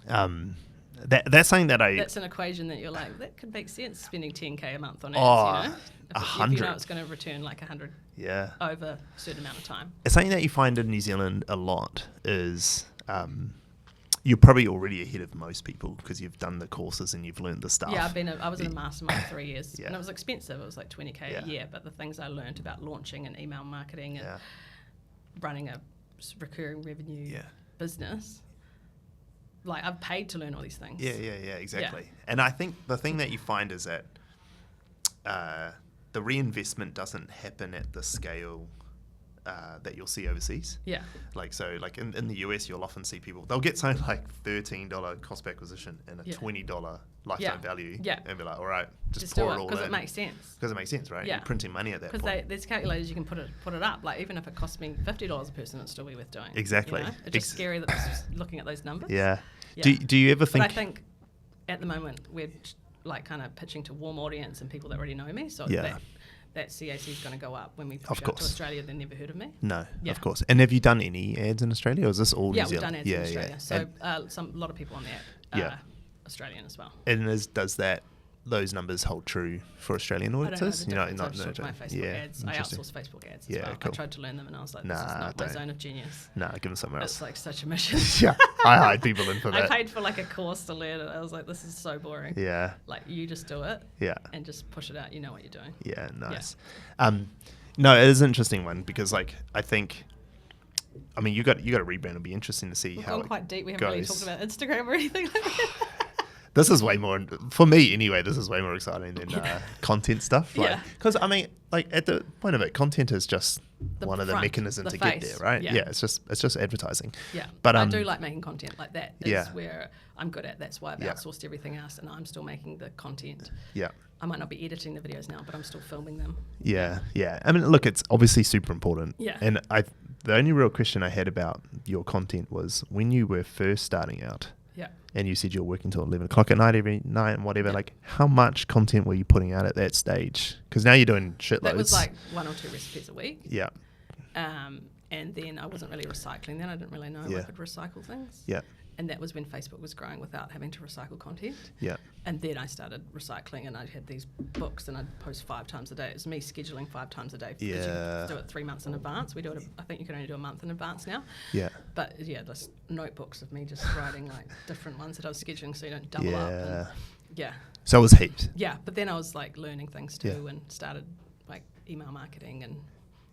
that's something that that's an equation that you're like, that could make sense, spending $10K a month on ads, $100. If you know it's going to return like 100 over a certain amount of time. It's something that you find in New Zealand a lot is you're probably already ahead of most people because you've done the courses and you've learned the stuff. Yeah, I was in a mastermind 3 years, and it was expensive. It was like $20K a year, but the things I learned about launching and email marketing and running a recurring revenue business, like I've paid to learn all these things. Yeah, exactly. And I think the thing that you find is that the reinvestment doesn't happen at the scale that you'll see overseas. Yeah. Like, so like in the US, you'll often see people, they'll get something like $13 cost per acquisition and a $20 lifetime value. Yeah. And be like, all right, just pour it all in. Because it makes sense. Because it makes sense, right? Yeah. You're printing money at that point. Because there's calculators you can put it up. Like, even if it costs me $50 a person, it's still be worth doing. Exactly. It's just scary that looking at those numbers. Yeah. Do you ever think... But I think at the moment we're like kind of pitching to warm audience and people that already know me. So that CAC is going to go up when we push out to Australia. They've never heard of me. No, of course. And have you done any ads in Australia, or is this all New Zealand? We've done ads in Australia. So a lot of people on the app are Australian as well. And does those numbers hold true for Australian audiences? I don't know the difference. My Facebook ads. I outsource Facebook ads as well. Cool. I tried to learn them, and I was like, this is not my zone of genius. Give them somewhere else. It's like such a mission. I hide people in for that. I paid for like a course to learn it. I was like, this is so boring. Yeah. Like, you just do it. Yeah. And just push it out. You know what you're doing. Yeah, nice. Yeah. No, it is an interesting one because, like, I think... I mean, you got a rebrand. It'll be interesting to see how it goes. Quite deep. We haven't really talked about Instagram or anything like that. This is way more, for me anyway, this is way more exciting than content stuff. Because, I mean, like, at the point of it, content is just one of the mechanisms to get there, right? Yeah, it's just advertising. Yeah, but I do like making content like that. Is where I'm good at. That's why I've outsourced everything else, and I'm still making the content. Yeah. I might not be editing the videos now, but I'm still filming them. Yeah. I mean, look, it's obviously super important. Yeah. And the only real question I had about your content was when you were first starting out. Yeah. And you said you were working till 11 o'clock at night every night and whatever. Yeah. Like, how much content were you putting out at that stage? Because now you're doing shitloads. That was like 1 or 2 recipes a week. Yeah. And then I wasn't really recycling then. I didn't really know I could recycle things. Yeah. And that was when Facebook was growing without having to recycle content. Yeah. And then I started recycling, and I had these books, and I'd post 5 times a day. It was me scheduling 5 times a day. Because you do it 3 months in advance. We do it. I think you can only do a month in advance now. Yeah. But yeah, there's notebooks of me just writing like different ones that I was scheduling, so you don't double up. And, yeah. So it was heaps. Yeah, but then I was like learning things too, and started like email marketing and.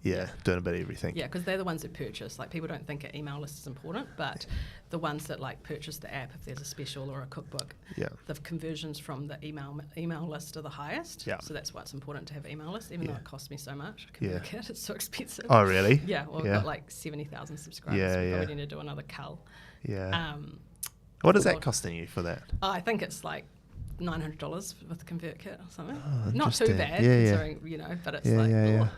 Yeah, doing a bit of everything. Yeah, because they're the ones that purchase. Like, people don't think an email list is important, but the ones that like purchase the app, if there's a special or a cookbook, the conversions from the email list are the highest. Yeah. So that's why it's important to have email lists, even though it costs me so much. It's so expensive. Oh, really? Yeah. Well, we've got like 70,000 subscribers. We probably need to do another cull. Yeah. What is that costing you for that? I think it's like $900 with the ConvertKit or something. Oh, not too bad, considering, but it's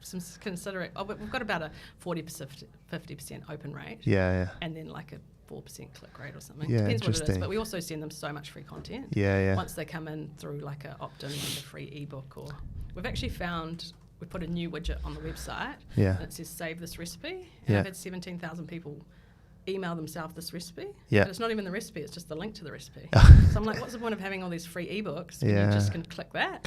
some considering. We've got about a 50% open rate. And then like a 4% click rate or something. Depends what it is. But we also send them so much free content. Once they come in through like an opt-in and a free ebook, or we've actually found we put a new widget on the website. And it says save this recipe. And I've had 17,000 people email themselves this recipe. And it's not even the recipe, it's just the link to the recipe. So I'm like, what's the point of having all these free ebooks when you just can click that?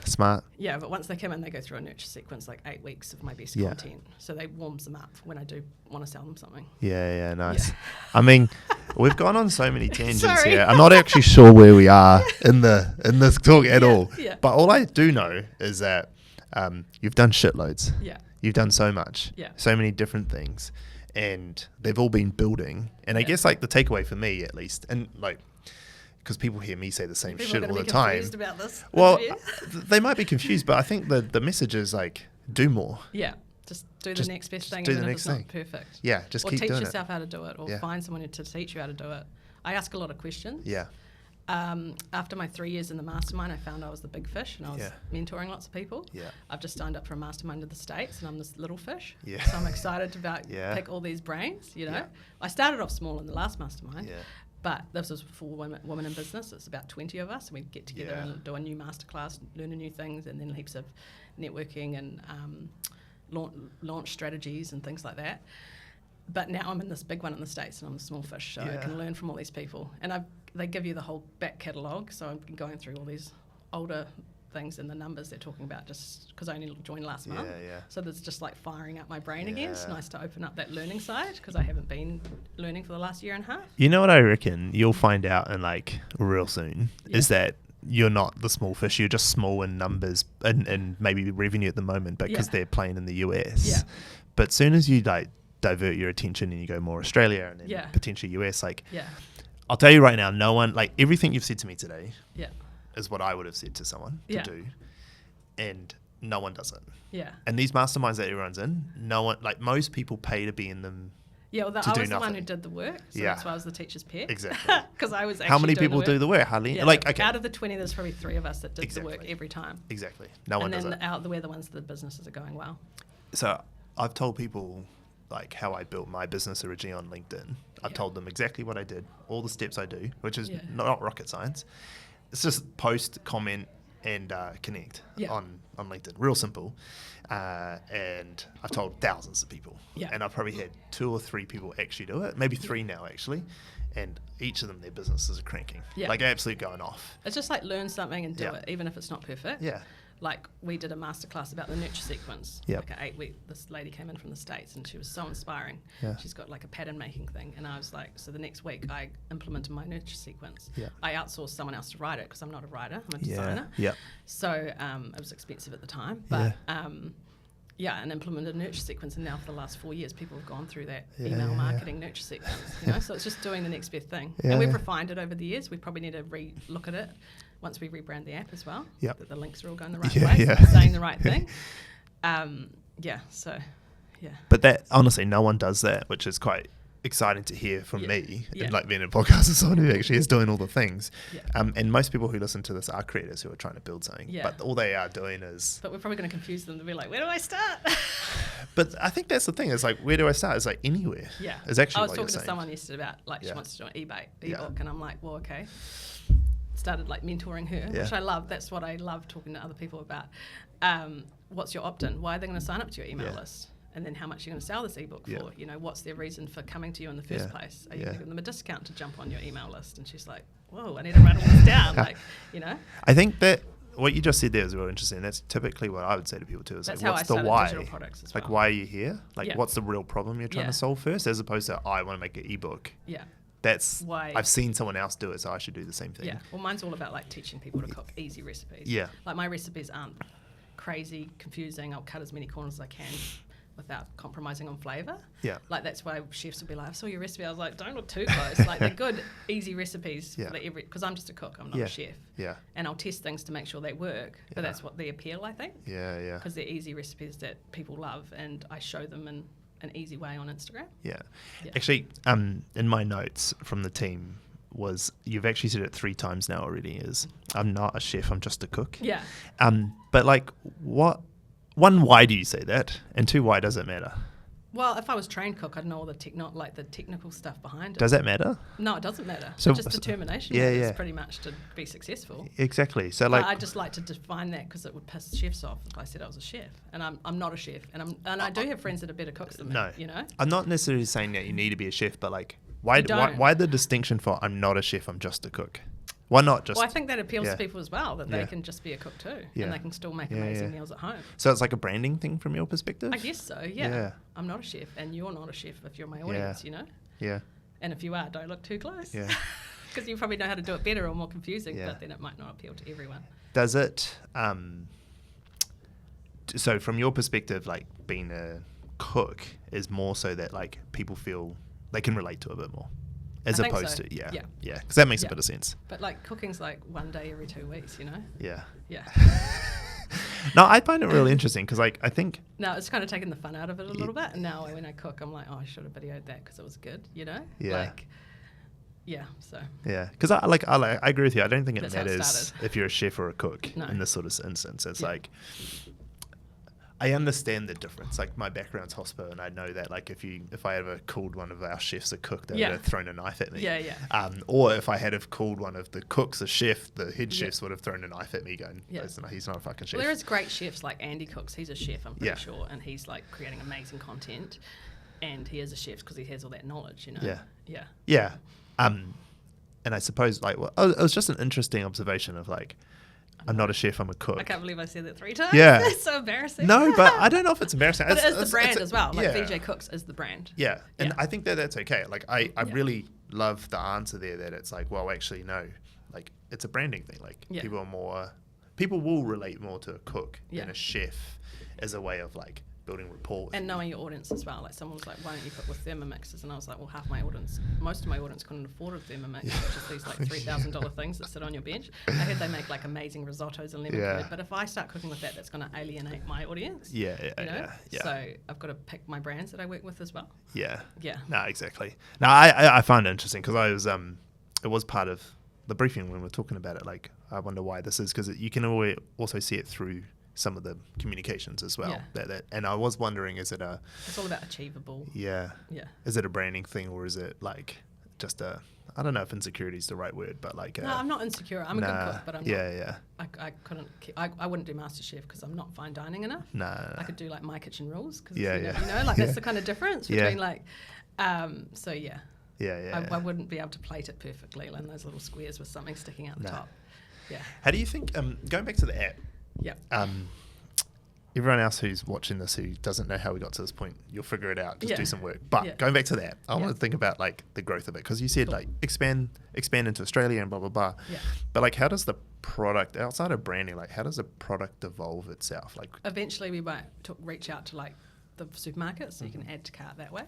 Smart. Yeah, but once they come in, they go through a nurture sequence, like 8 weeks of my best content. So they warms them up when I do want to sell them something. Nice. I mean, we've gone on so many tangents here. I'm not actually sure where we are in this talk at all. But all I do know is that you've done shitloads. You've done so much. So many different things. And they've all been building. And I guess like the takeaway for me, at least, and like, because people hear me say the same shit all the time. Confused about this. Well, they might be confused, but I think the message is like, do more. Yeah. Just do the next best thing, even if it's not perfect. Yeah, just keep doing it. Or teach yourself how to do it, or find someone to teach you how to do it. I ask a lot of questions. After my 3 years in the mastermind, I found I was the big fish, and I was mentoring lots of people. I've just signed up for a mastermind in the States, and I'm this little fish. So I'm excited to pick all these brains, I started off small in the last mastermind, but this was for women in business. It's about 20 of us, and we'd get together and do a new masterclass, learn new things, and then heaps of networking and launch strategies and things like that. But now I'm in this big one in the States, and I'm a small fish, so I can learn from all these people. And they give you the whole back catalogue, so I've been going through all these older things and the numbers they're talking about, just because I only joined last month. So there's just like firing up my brain again. It's nice to open up that learning side, because I haven't been learning for the last year and a half. You know what I reckon you'll find out in like real soon is that you're not the small fish, you're just small in numbers and maybe revenue at the moment, but because they're playing in the US. But soon as you like divert your attention and you go more Australia and then potentially US, like I'll tell you right now, no one, like everything you've said to me today is what I would have said to someone to do, and no one does it. And these masterminds that everyone's in, no one, like most people pay to be in them. I was the one who did the work, so that's why I was the teacher's pet. Exactly. Because I was actually How many people do the work? Hardly. Like, okay. Out of the 20, there's probably 3 of us that did the work every time. Exactly. No one does it. And then we're the ones that the businesses are going well. So I've told people like how I built my business originally on LinkedIn. I've told them exactly what I did, all the steps I do, which is not rocket science. It's just post, comment, and connect on LinkedIn. Real simple. And I've told thousands of people. And I've probably had 2 or 3 people actually do it, maybe 3 now actually. And each of them, their businesses are cranking. Like absolutely going off. It's just like learn something and do it, even if it's not perfect. Like we did a masterclass about the nurture sequence. Like an 8-week, this lady came in from the States and she was so inspiring. She's got like a pattern making thing. And I was like, so the next week I implemented my nurture sequence. I outsourced someone else to write it, because I'm not a writer, I'm a designer. So it was expensive at the time. But and implemented a nurture sequence. And now for the last 4 years, people have gone through that email marketing nurture sequence. So it's just doing the next best thing. And we've refined it over the years. We probably need to re-look at it once we rebrand the app as well, that the links are all going the right place, saying the right thing. But that, honestly, no one does that, which is quite exciting to hear from me, and like being a podcast with someone who actually is doing all the things. And most people who listen to this are creators who are trying to build something, but all they are doing is... But we're probably going to confuse them to be like, where do I start? But I think that's the thing, is like, where do I start? It's like anywhere. Is actually I was talking to someone yesterday about, like, she wants to do an ebook, and I'm like, well, okay. Started like mentoring her, which I love. That's what I love talking to other people about. What's your opt-in? Why are they going to sign up to your email list? And then how much you're going to sell this ebook for? You know, what's their reason for coming to you in the first place? Are you giving them a discount to jump on your email list? And she's like, whoa, I need to write all this down. Like, you know. I think that what you just said there is really interesting. That's typically what I would say to people too. Is that's like, how what's I the started why? digital products as well. Like, why are you here? Like, what's the real problem you're trying to solve first, as opposed to I want to make an ebook. Yeah. That's why I've seen someone else do it, so I should do the same thing. Yeah. Well, mine's all about like teaching people to cook easy recipes. Yeah. Like my recipes aren't crazy, confusing. I'll cut as many corners as I can without compromising on flavour. Yeah. Like that's why chefs will be like, I saw your recipe. I was like, don't look too close. Like they're good, easy recipes for because I'm just a cook. I'm not a chef. Yeah. And I'll test things to make sure they work. But that's what the appeal, I think. Yeah, yeah. Because they're easy recipes that people love, and I show them in an easy way on Instagram. Yeah. Actually, in my notes from the team was you've actually said it 3 times now already. Is I'm not a chef. I'm just a cook. Yeah. But like, what? 1, why do you say that? And 2, why does it matter? Well, if I was trained cook, I'd know all the technical stuff behind it. Does that matter? No, it doesn't matter. So just determination. Pretty much to be successful. Exactly. So like, I just like to define that because it would piss chefs off if I said I was a chef, and I'm not a chef, and I do have friends that are better cooks than me. No, you know. I'm not necessarily saying that you need to be a chef, but like, why the distinction for I'm not a chef, I'm just a cook? Why not just? Well, I think that appeals to people as well, that they can just be a cook too, and they can still make amazing meals at home. So it's like a branding thing from your perspective? I guess so, yeah. I'm not a chef, and you're not a chef if you're my audience, you know? Yeah. And if you are, don't look too close. Yeah. Because you probably know how to do it better or more confusing, but then it might not appeal to everyone. Does it, so from your perspective, like being a cook is more so that like people feel they can relate to it a bit more? As opposed to, because that makes a bit of sense. But like cooking's like one day every 2 weeks, you know? Yeah. Yeah. No, I find it really interesting because like I think... No, it's kind of taken the fun out of it a little bit. And now when I cook, I'm like, oh, I should have videoed that because it was good, you know? Yeah. Like, yeah, so... Yeah, because I agree with you. I don't think it matters if you're a chef or a cook in this sort of instance. It's like... I understand the difference. Like my background's hospo, and I know that like if I ever called one of our chefs a cook, they would have thrown a knife at me. Yeah. Or if I had have called one of the cooks a chef, the head chefs would have thrown a knife at me, going, "He's not a fucking chef." Well, there is great chefs like Andy Cooks. He's a chef, I'm pretty sure, and he's like creating amazing content, and he is a chef because he has all that knowledge, you know. Yeah. And I suppose like it was just an interesting observation of like. I'm not a chef, I'm a cook. I can't believe I said that 3 times. Yeah. It's so embarrassing. No, but I don't know if it's embarrassing. But it is the brand as well. Like VJ Cooks is the brand. Yeah. And I think that's okay. Like I really love the answer there that it's like, well, actually, no. Like it's a branding thing. Like people will relate more to a cook than a chef as a way of like building rapport with and knowing your audience as well. Like someone was like, why don't you cook with Thermomixes? And I was like, well, most of my audience couldn't afford a Thermomix, which is these like $3,000 things that sit on your bench. I heard they make like amazing risottos and lemon curd, but if I start cooking with that, that's going to alienate my audience. Yeah. So I've got to pick my brands that I work with as well. Yeah. No, exactly. No, I find it interesting because I was it was part of the briefing when we were talking about it. Like I wonder why this is, because you can always also see it through some of the communications as well. And I was wondering, is it it's all about achievable. Yeah. Is it a branding thing, or is it like just I don't know if insecurity is the right word, but like no, I'm not insecure. I'm a good cook, but I'm not. I wouldn't do MasterChef because I'm not fine dining enough. I could do like My Kitchen Rules because you know, like that's the kind of difference between like I wouldn't be able to plate it perfectly in those little squares with something sticking out the top. How do you think going back to the app? Everyone else who's watching this who doesn't know how we got to this point, you'll figure it out. Just do some work. But going back to that, I want to think about like the growth of it, because you said like expand into Australia and blah blah blah. But like, how does the product outside of branding, like how does the product evolve itself? Like eventually we might reach out to like the supermarket, so you can add to cart that way.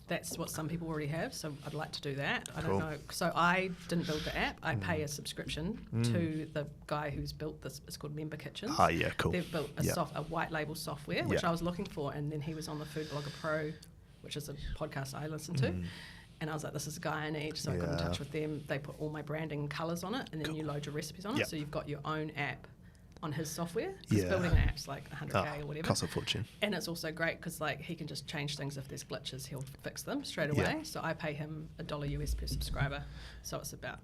That's what some people already have, so I'd like to do that. I don't know. So I didn't build the app. I pay a subscription to the guy who's built this. It's called Member Kitchens. Oh, yeah, cool. They've built a white label software, which I was looking for, and then he was on the Food Blogger Pro, which is a podcast I listen to. And I was like, this is a guy I need. So I got in touch with them. They put all my branding and colours on it, and then you load your recipes on it. So you've got your own app on his software, because building an app's like $100K or whatever. Costs a fortune. And it's also great because like he can just change things. If there's glitches, he'll fix them straight away. So I pay him $1 US per subscriber. So it's about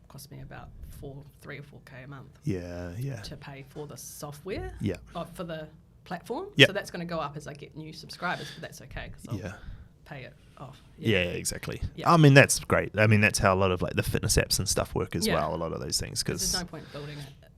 cost me about $3 or $4K a month. To pay for the software. For the platform. Yep. So that's going to go up as I get new subscribers, but that's okay because I'll pay it off. Yeah, exactly. Yeah. I mean, that's great. I mean, that's how a lot of like the fitness apps and stuff work as well. A lot of those things, because there's no point building it.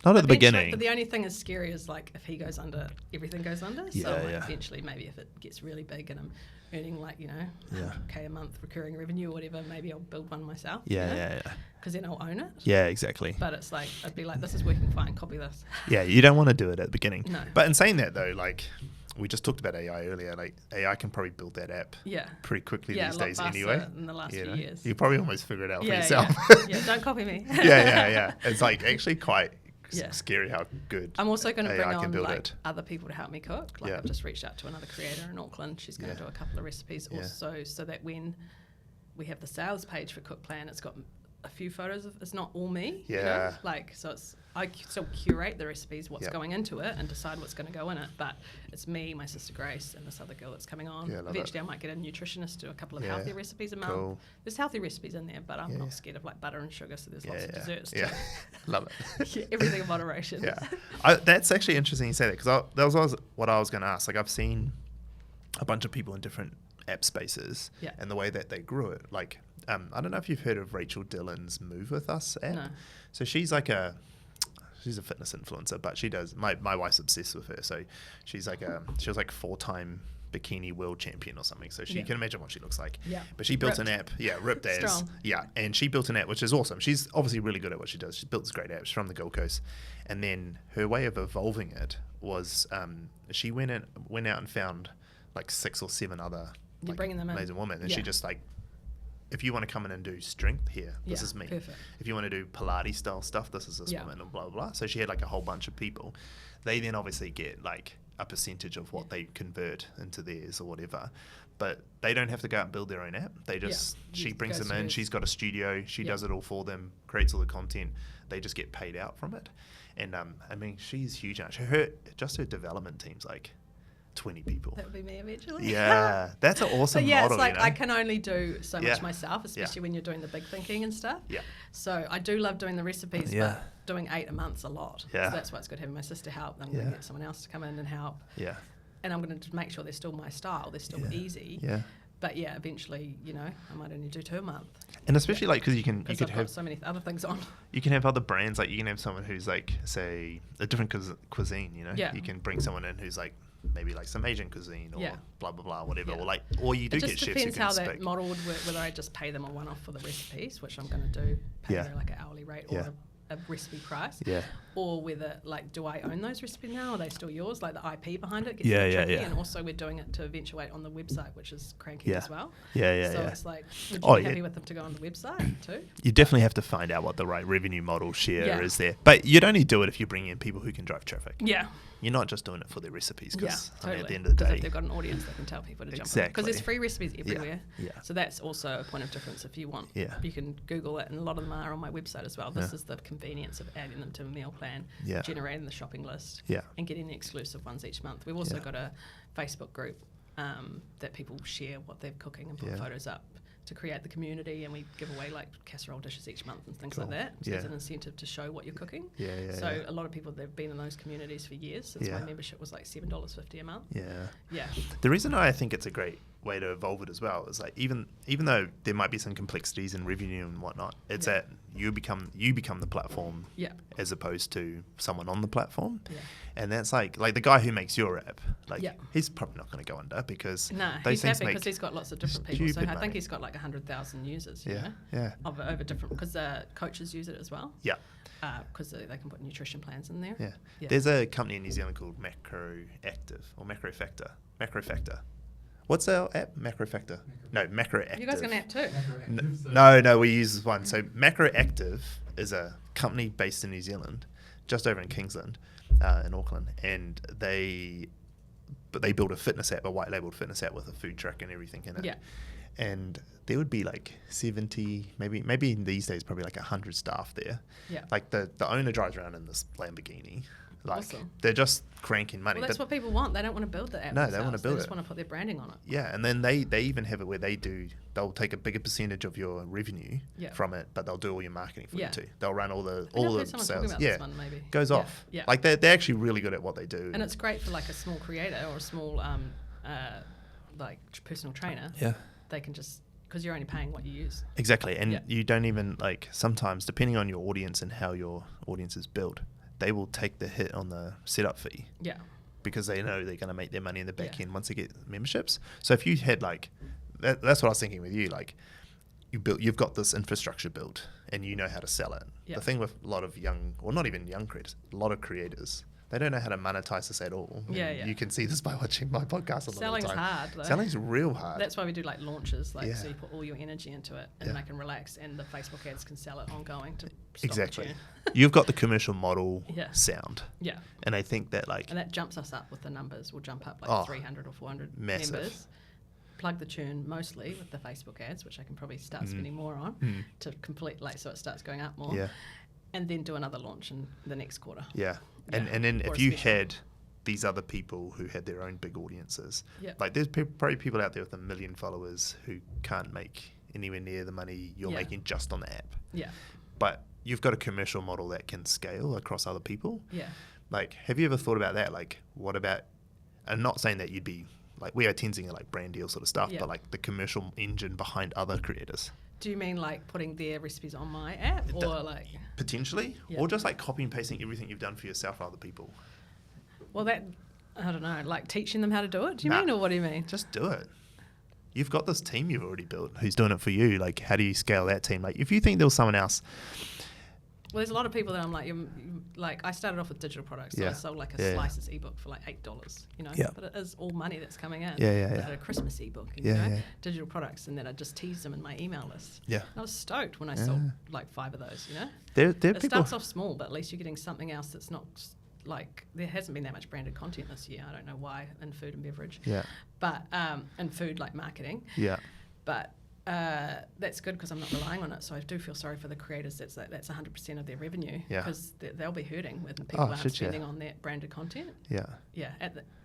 Not at the beginning. But the only thing is scary is like if he goes under, everything goes under. So eventually, maybe if it gets really big and I'm earning like, you know, 100K a month recurring revenue or whatever, maybe I'll build one myself. Yeah. Because then I'll own it. Yeah, exactly. But it's like, I'd be like, this is working fine, copy this. Yeah, you don't want to do it at the beginning. No. But in saying that though, like we just talked about AI earlier, like AI can probably build that app pretty quickly these days anyway. In the last few years. You probably almost figure it out for yourself. Yeah, don't copy me. yeah. It's like actually quite scary how good I'm also going to bring AI can build like it. other people to help me cook. Like I've just reached out to another creator in Auckland. She's going to do a couple of recipes also, so that when we have the sales page for Cook Plan, it's got a few photos of, it's not all me. You know? Like, so it's, I still curate the recipes, what's going into it, and decide what's going to go in it. But it's me, my sister Grace, and this other girl that's coming on. Eventually, I might get a nutrtionist to do a couple of healthy recipes a month. There's healthy recipes in there, but I'm not scared of like butter and sugar, so there's lots of desserts too. Love it. Everything in moderation. That's actually interesting you say that, because that was what I was going to ask. Like I've seen a bunch of people in different app spaces and the way that they grew it. Like I don't know if you've heard of Rachel Dillon's Move With Us app. No. So she's a fitness influencer, but she does, my wife's obsessed with her. So she's like she was like 4-time bikini world champion or something. So she can imagine what she looks like. Yeah. But she built an app. Yeah, ripped as. Strong. Yeah. And she built an app, which is awesome. She's obviously really good at what she does. She built this great app. She's from the Gold Coast. And then her way of evolving it was she went out and found like 6 or 7 other bringing them in. amazing women. And she just like, if you want to come in and do strength here, this is me. Perfect. If you want to do Pilates style stuff, this is this woman, and blah, blah, blah. So she had like a whole bunch of people. They then obviously get like a percentage of what they convert into theirs or whatever. But they don't have to go out and build their own app. They just, she brings them in. She's got a studio. She does it all for them, creates all the content. They just get paid out from it. And I mean, she's huge. Her development team's like 20 people. That would be me eventually. Yeah, that's an awesome model. It's like, you know? I can only do so much myself, especially when you're doing the big thinking and stuff. Yeah. So I do love doing the recipes, but doing 8 a month's a lot. Yeah. So that's why it's good having my sister help. I'm going to get someone else to come in and help. Yeah. And I'm going to make sure they're still my style. They're still easy. Yeah. But yeah, eventually, you know, I might only do 2 a month. And especially like, because you could I've have got so many other things on. You can have other brands. Like you can have someone who's like, say, a different cuisine. You know, you can bring someone in who's like maybe like some Asian cuisine or blah blah blah, whatever. Or you do get chefs who can It just depends how speak. that model would work. Whether I just pay them a one-off for the recipes, which I'm going to do, pay them like an hourly rate or a recipe price, or whether like, do I own those recipes now? Are they still yours? Like the IP behind it gets tricky. And also we're doing it to eventuate on the website, which is cranky as well. So it's like, would you be happy with them to go on the website too? You definitely have to find out what the right revenue model share is there. But you'd only do it if you bring in people who can drive traffic. Yeah. You're not just doing it for their recipes, because totally. At the end of the day, if they've got an audience, they can tell people to jump on. Because there's free recipes everywhere. So that's also a point of difference. If you want, you can Google it, and a lot of them are on my website as well. This is the convenience of adding them to a meal plan, generating the shopping list, and getting the exclusive ones each month. We've also got a Facebook group that people share what they're cooking and put photos up to create the community, and we give away like casserole dishes each month and things like that. So there's an incentive to show what you're cooking. So a lot of people, they've been in those communities for years since my membership was like $7.50 a month. The reason I think it's a great way to evolve it as well is like, even though there might be some complexities in revenue and whatnot, it's that you become the platform as opposed to someone on the platform. And that's like the guy who makes your app, he's probably not going to go under, because he's happy because he's got lots of different people. So I think he's got like 100,000 users. You know, over different, because coaches use it as well. Because they can put nutrition plans in there. There's a company in New Zealand called Macrofactor. What's our app? Macrofactor. No, Macroactive. You guys got an app too? No, we use one. So Macroactive is a company based in New Zealand, just over in Kingsland, in Auckland, and they built a fitness app, a white labeled fitness app with a food truck and everything in it. And there would be like 70, maybe in these days probably like 100 staff there. Like the owner drives around in this Lamborghini. Like awesome. they're just cranking money. Well, that's what people want. They don't want to build the app. No, they want to build They just it. want to put their branding on it. Yeah, and then they even have it where they'll take a bigger percentage of your revenue from it, but they'll do all your marketing for you too. They'll run all the sales. This one, maybe. Goes off. Yeah. Like they're actually really good at what they do. And it's great for like a small creator or a small like personal trainer. Yeah. They can just, because you're only paying what you use. Exactly, and you don't even like, sometimes depending on your audience and how your audience is built, they will take the hit on the setup fee. Yeah. Because they know they're going to make their money in the back end once they get memberships. So if you had like, that's what I was thinking with you, like you've got this infrastructure built and you know how to sell it. The thing with a lot of young, or not even young creators, a lot of creators, they don't know how to monetize this at all. You can see this by watching my podcast a lot of the time. Selling's hard though. Selling's real hard. That's why we do like launches, like so you put all your energy into it and then I can relax and the Facebook ads can sell it ongoing to stop the churn. You've got the commercial model sound. Yeah. And I think that like... And that jumps us up with the numbers. We'll jump up like 300 or 400 members. Plug the churn mostly with the Facebook ads, which I can probably start spending more on to complete, like, so it starts going up more. Yeah. And then do another launch in the next quarter. Yeah. And then if you had these other people who had their own big audiences, like there's probably people out there with 1 million followers who can't make anywhere near the money you're making just on the app. Yeah. But you've got a commercial model that can scale across other people. Yeah. Like, have you ever thought about that? Like, what about, I'm not saying that you'd be, like, we are Tenzing like brand deal sort of stuff, but like the commercial engine behind other creators. Do you mean like putting their recipes on my app or like? Potentially, or just like copy and pasting everything you've done for yourself for other people. Well, that, I don't know, like teaching them how to do it, do you mean, or what do you mean? Just do it. You've got this team you've already built who's doing it for you. Like, how do you scale that team? Like, if you think there was someone else. Well, there's a lot of people that I'm like, like I started off with digital products, so I sold like a slices ebook for like $8, you know. But it is all money that's coming in. I had a Christmas ebook, you know, digital products, and then I just teased them in my email list. Yeah, and I was stoked when I sold like 5 of those. You know, it starts off small, but at least you're getting something else that's not like, there hasn't been that much branded content this year. I don't know why in food and beverage. Yeah, but in food like marketing. Yeah, but. That's good because I'm not relying on it, so I do feel sorry for the creators. That's 100% of their revenue because they'll be hurting when people aren't spending on that branded content. Yeah.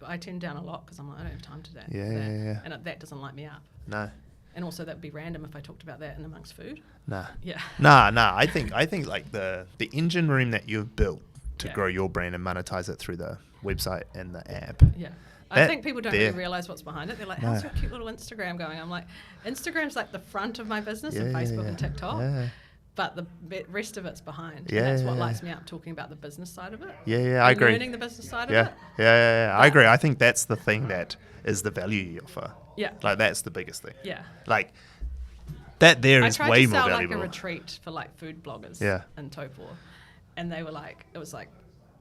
I turn down a lot because I'm like, I don't have time to that. And that doesn't light me up. No. And also that would be random if I talked about that in amongst food. Nah. Yeah. Nah. I think like the engine room that you've built to grow your brand and monetize it through the website and the app. Yeah. I think people don't really realise what's behind it. They're like, how's your cute little Instagram going? I'm like, Instagram's like the front of my business and Facebook and TikTok. Yeah. But the rest of it's behind. Yeah, and that's what lights me up, talking about the business side of it. Yeah, I agree. Learning the business side of it. Yeah. I agree. I think that's the thing that is the value you offer. Yeah. Like, that's the biggest thing. Yeah. Like, that there is way more valuable. I tried to sell like a retreat for like food bloggers in Topor. And they were like, it was like,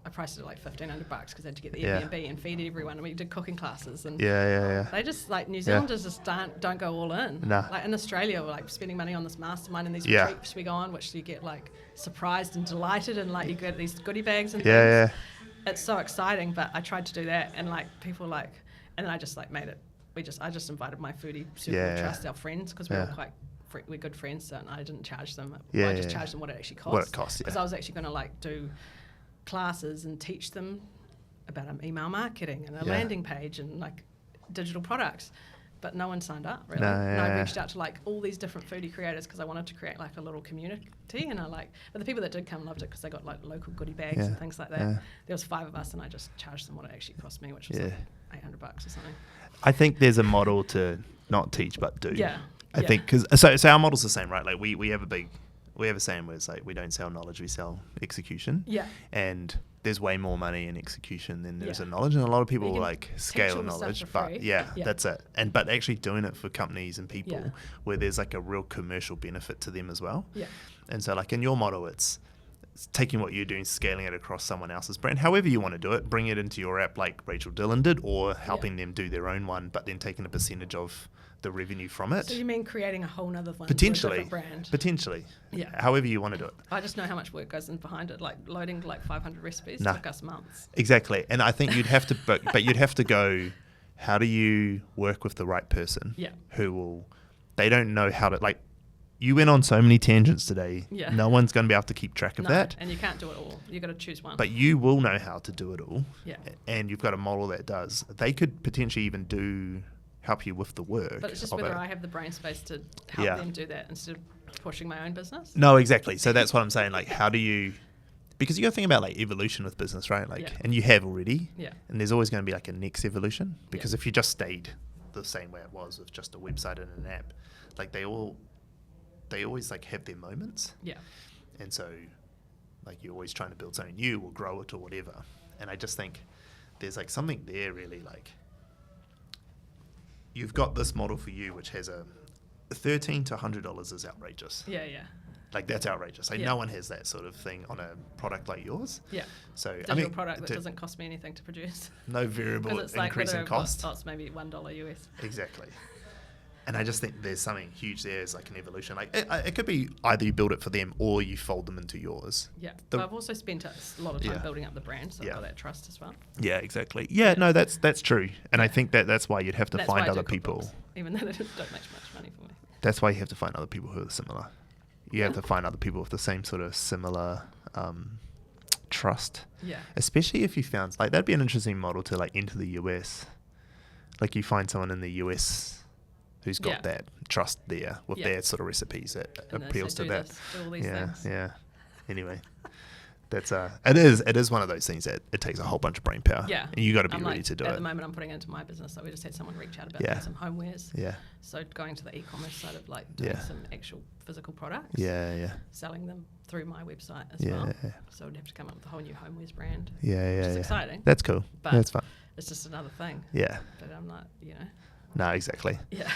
I priced it like $1,500 because I had to get the Airbnb and feed everyone, and we did cooking classes. And they just, like, New Zealanders just don't go all in. Nah. Like in Australia, we're like spending money on this mastermind and these retreats we go on, which you get like surprised and delighted, and like you get these goodie bags and things. Yeah. It's so exciting. But I tried to do that, and like people like, and then I just like made it. I just invited my foodie circle of trust, our friends, because we're all we're good friends, so I didn't charge them. I just charged them what it actually cost. What it costs, because I was actually going to like do classes and teach them about email marketing and a landing page and like digital products, but no one signed up really. And I reached out to like all these different foodie creators because I wanted to create like a little community, and but the people that did come loved it because they got like local goodie bags and things like that. There was 5 of us, and I just charged them what it actually cost me, which was like $800 or something. I think there's a model to not teach but do. I think because so our model's the same, right? Like we have a saying where it's like, we don't sell knowledge, we sell execution. Yeah. And there's way more money in execution than there's in knowledge. And a lot of people like scale knowledge, but that's it. But actually doing it for companies and people where there's like a real commercial benefit to them as well. Yeah. And so like in your model, it's taking what you're doing, scaling it across someone else's brand, however you want to do it, bring it into your app like Rachel Dillon did, or helping them do their own one, but then taking a percentage of the revenue from it. So you mean creating a whole nother one? Potentially. For a different brand? Potentially. Yeah. However you want to do it. I just know how much work goes in behind it. Like loading like 500 recipes took us months. Exactly. And I think you'd have to, but you'd have to go, how do you work with the right person who will, they don't know how to, like, you went on so many tangents today. Yeah. No one's going to be able to keep track of that. And you can't do it all. You've got to choose one. But you will know how to do it all. Yeah. And you've got a model that does. They could potentially even help you with the work. But it's just whether I have the brain space to help them do that instead of pushing my own business. No, exactly. So that's what I'm saying. Like, how do you... Because you got to think about like evolution with business, right? Like, and you have already. Yeah. And there's always going to be like a next evolution. Because if you just stayed the same way it was with just a website and an app, like they always like have their moments. Yeah. And so like you're always trying to build something new or grow it or whatever. And I just think there's like something there really, like you've got this model for you which has a $13 to $100 is outrageous. Yeah, yeah. Like that's outrageous. Like no one has that sort of thing on a product like yours. Yeah. So digital product that doesn't cost me anything to produce. No variable increase in cost. It's maybe $1 US. Exactly. And I just think there's something huge there as like an evolution. Like it could be either you build it for them or you fold them into yours. Yeah. But I've also spent a lot of time building up the brand, so I've got that trust as well. Yeah, exactly. Yeah, no, that's true. And I think that's why you'd have to find other people. Even though they don't make much money for me. That's why you have to find other people who are similar. You have to find other people with the same sort of similar trust. Yeah. Especially if you found, like, that'd be an interesting model to, like, enter the US. Like, you find someone in the US who's got that trust there with their sort of recipes that appeals to that. Do all these things. Yeah. Anyway, that's it is one of those things that it takes a whole bunch of brain power. Yeah. And you got to be ready to do it. At the moment, I'm putting into my business. So we just had someone reach out about doing some homewares. Yeah. So going to the e-commerce side of like doing some actual physical products. Yeah. Selling them through my website as well. So we'd have to come up with a whole new homewares brand. Yeah. Which is exciting. That's cool. But that's fun. It's just another thing. Yeah. But I'm not, No, exactly. Yeah.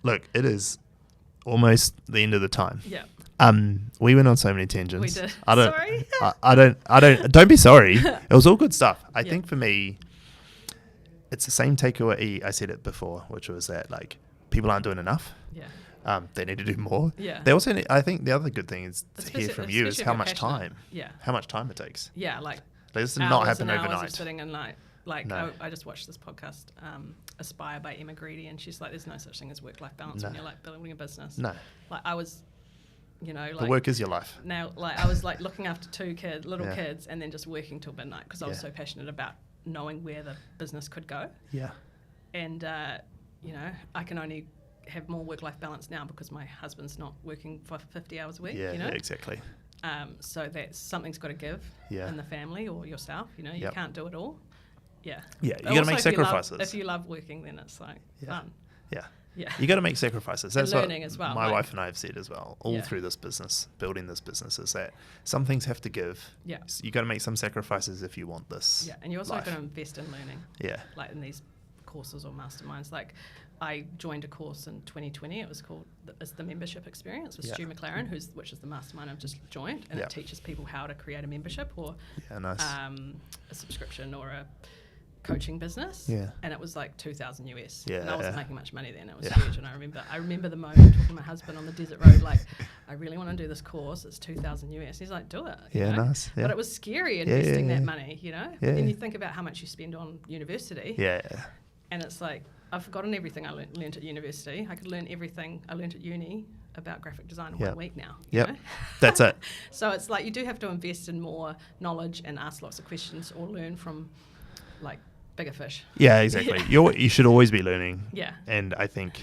Look, it is almost the end of the time. Yeah. We went on so many tangents. We did. Sorry. Don't be sorry. It was all good stuff. I think for me, it's the same takeaway. I said it before, which was that like people aren't doing enough. Yeah. They need to do more. Yeah. They also I think the other good thing is to hear from you is how much time. Yeah. How much time it takes. Yeah, like this did not happen hours overnight. of sitting and like No. I just watched this podcast, Aspire by Emma Greedy, and she's like, "There's no such thing as work-life balance when you're like building a business." No. Like I was, like the work is your life. Now, like I was like looking after two little kids, and then just working till midnight because I was so passionate about knowing where the business could go. Yeah. And I can only have more work-life balance now because my husband's not working for 50 hours a week. Yeah, exactly. So that's something's got to give in the family or yourself. You can't do it all. Yeah. Yeah, you got to make sacrifices. If you love working, then it's like fun. Yeah. Yeah. You got to make sacrifices. That's and learning as well. My wife and I have said as well, all through this business, building this business, is that some things have to give. Yeah. So you got to make some sacrifices if you want this. Yeah, and you also got to invest in learning. Yeah. Like in these courses or masterminds. Like I joined a course in 2020. It was called the membership experience with Stu McLaren, which is the mastermind I've just joined, and it teaches people how to create a membership or a subscription or a coaching business. Yeah. And it was like $2,000 US. Yeah. And I wasn't making much money then. It was huge. And I remember the moment talking to my husband on the desert road, like, I really want to do this course. It's $2,000 US. He's like, do it. Nice. Yeah. But it was scary investing that money, Yeah. But then you think about how much you spend on university. Yeah. And it's like, I've forgotten everything I learnt at university. I could learn everything I learnt at uni about graphic design in 1 week now. Yep. That's it. So it's like you do have to invest in more knowledge and ask lots of questions or learn from like bigger fish. Yeah, exactly. You should always be learning. Yeah. And I think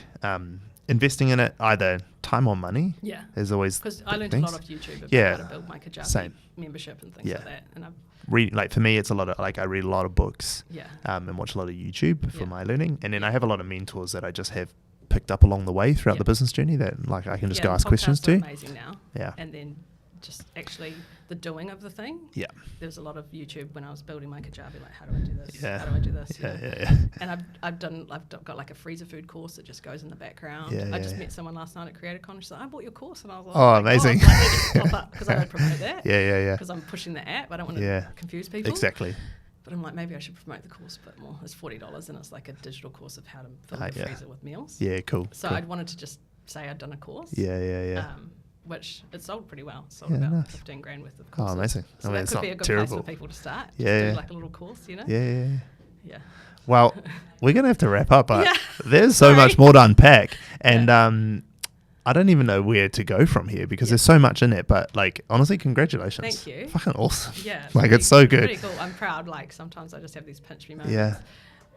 investing in it, either time or money, is always because I learned a lot of YouTube about how to build my Kajabi membership and things like that. And for me, it's a lot of I read a lot of books. Yeah. And watch a lot of YouTube for my learning, and then I have a lot of mentors that I just have picked up along the way throughout the business journey that like I can just go ask questions to. Amazing now. Yeah. And then just actually the doing of the thing. Yeah. There's a lot of YouTube when I was building my Kajabi, like how do I do this? Yeah. How do I do this? Yeah. And I've got like a freezer food course that just goes in the background. I just met someone last night at CreatorCon. She's like, I bought your course, and I was like, oh, amazing. Because I don't promote that. Yeah. Because I'm pushing the app. I don't want to confuse people. Exactly. But I'm like, maybe I should promote the course a bit more. It's $40, and it's like a digital course of how to fill the freezer with meals. Yeah, cool. So cool. I wanted to just say I'd done a course. Yeah. Which it sold pretty well. It sold about 15 grand worth of courses. Oh, amazing. So that could be a good place for people to start. Yeah. Do like a little course, Yeah. Well, we're going to have to wrap up, but there's so much more to unpack. And I don't even know where to go from here because there's so much in it. But like, honestly, congratulations. Thank you. Fucking awesome. Yeah. Like, it's so good. Pretty cool. I'm proud. Like, sometimes I just have these pinch me moments. Yeah.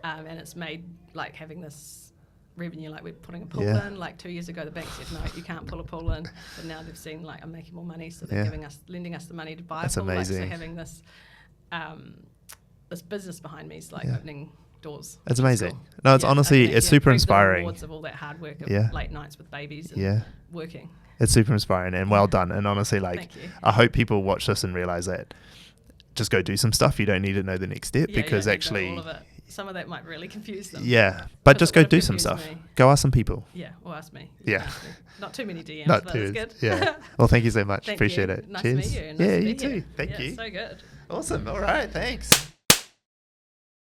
And it's made like having this revenue, like we're putting a pool in. Like 2 years ago, the bank said, no, you can't pull a pool in. But now they've seen like I'm making more money. So they're lending us the money to buy a pool. Amazing. Like, so having this, this business behind me is like opening doors. It's amazing. Cool. No, it's honestly, it's super inspiring. The rewards of all that hard work of late nights with babies and working. It's super inspiring and well done. And honestly, like, I hope people watch this and realize that just go do some stuff. You don't need to know the next step because actually, all of it. Some of that might really confuse them. Yeah, but just go do some stuff. Go ask some people. Yeah, or ask me. Ask me. Not too many DMs, but that's good. Yeah. Well, thank you so much. Appreciate it. Nice Cheers. to meet you. Nice to you be here. too. Thank you. So good. Awesome. All right. Thanks.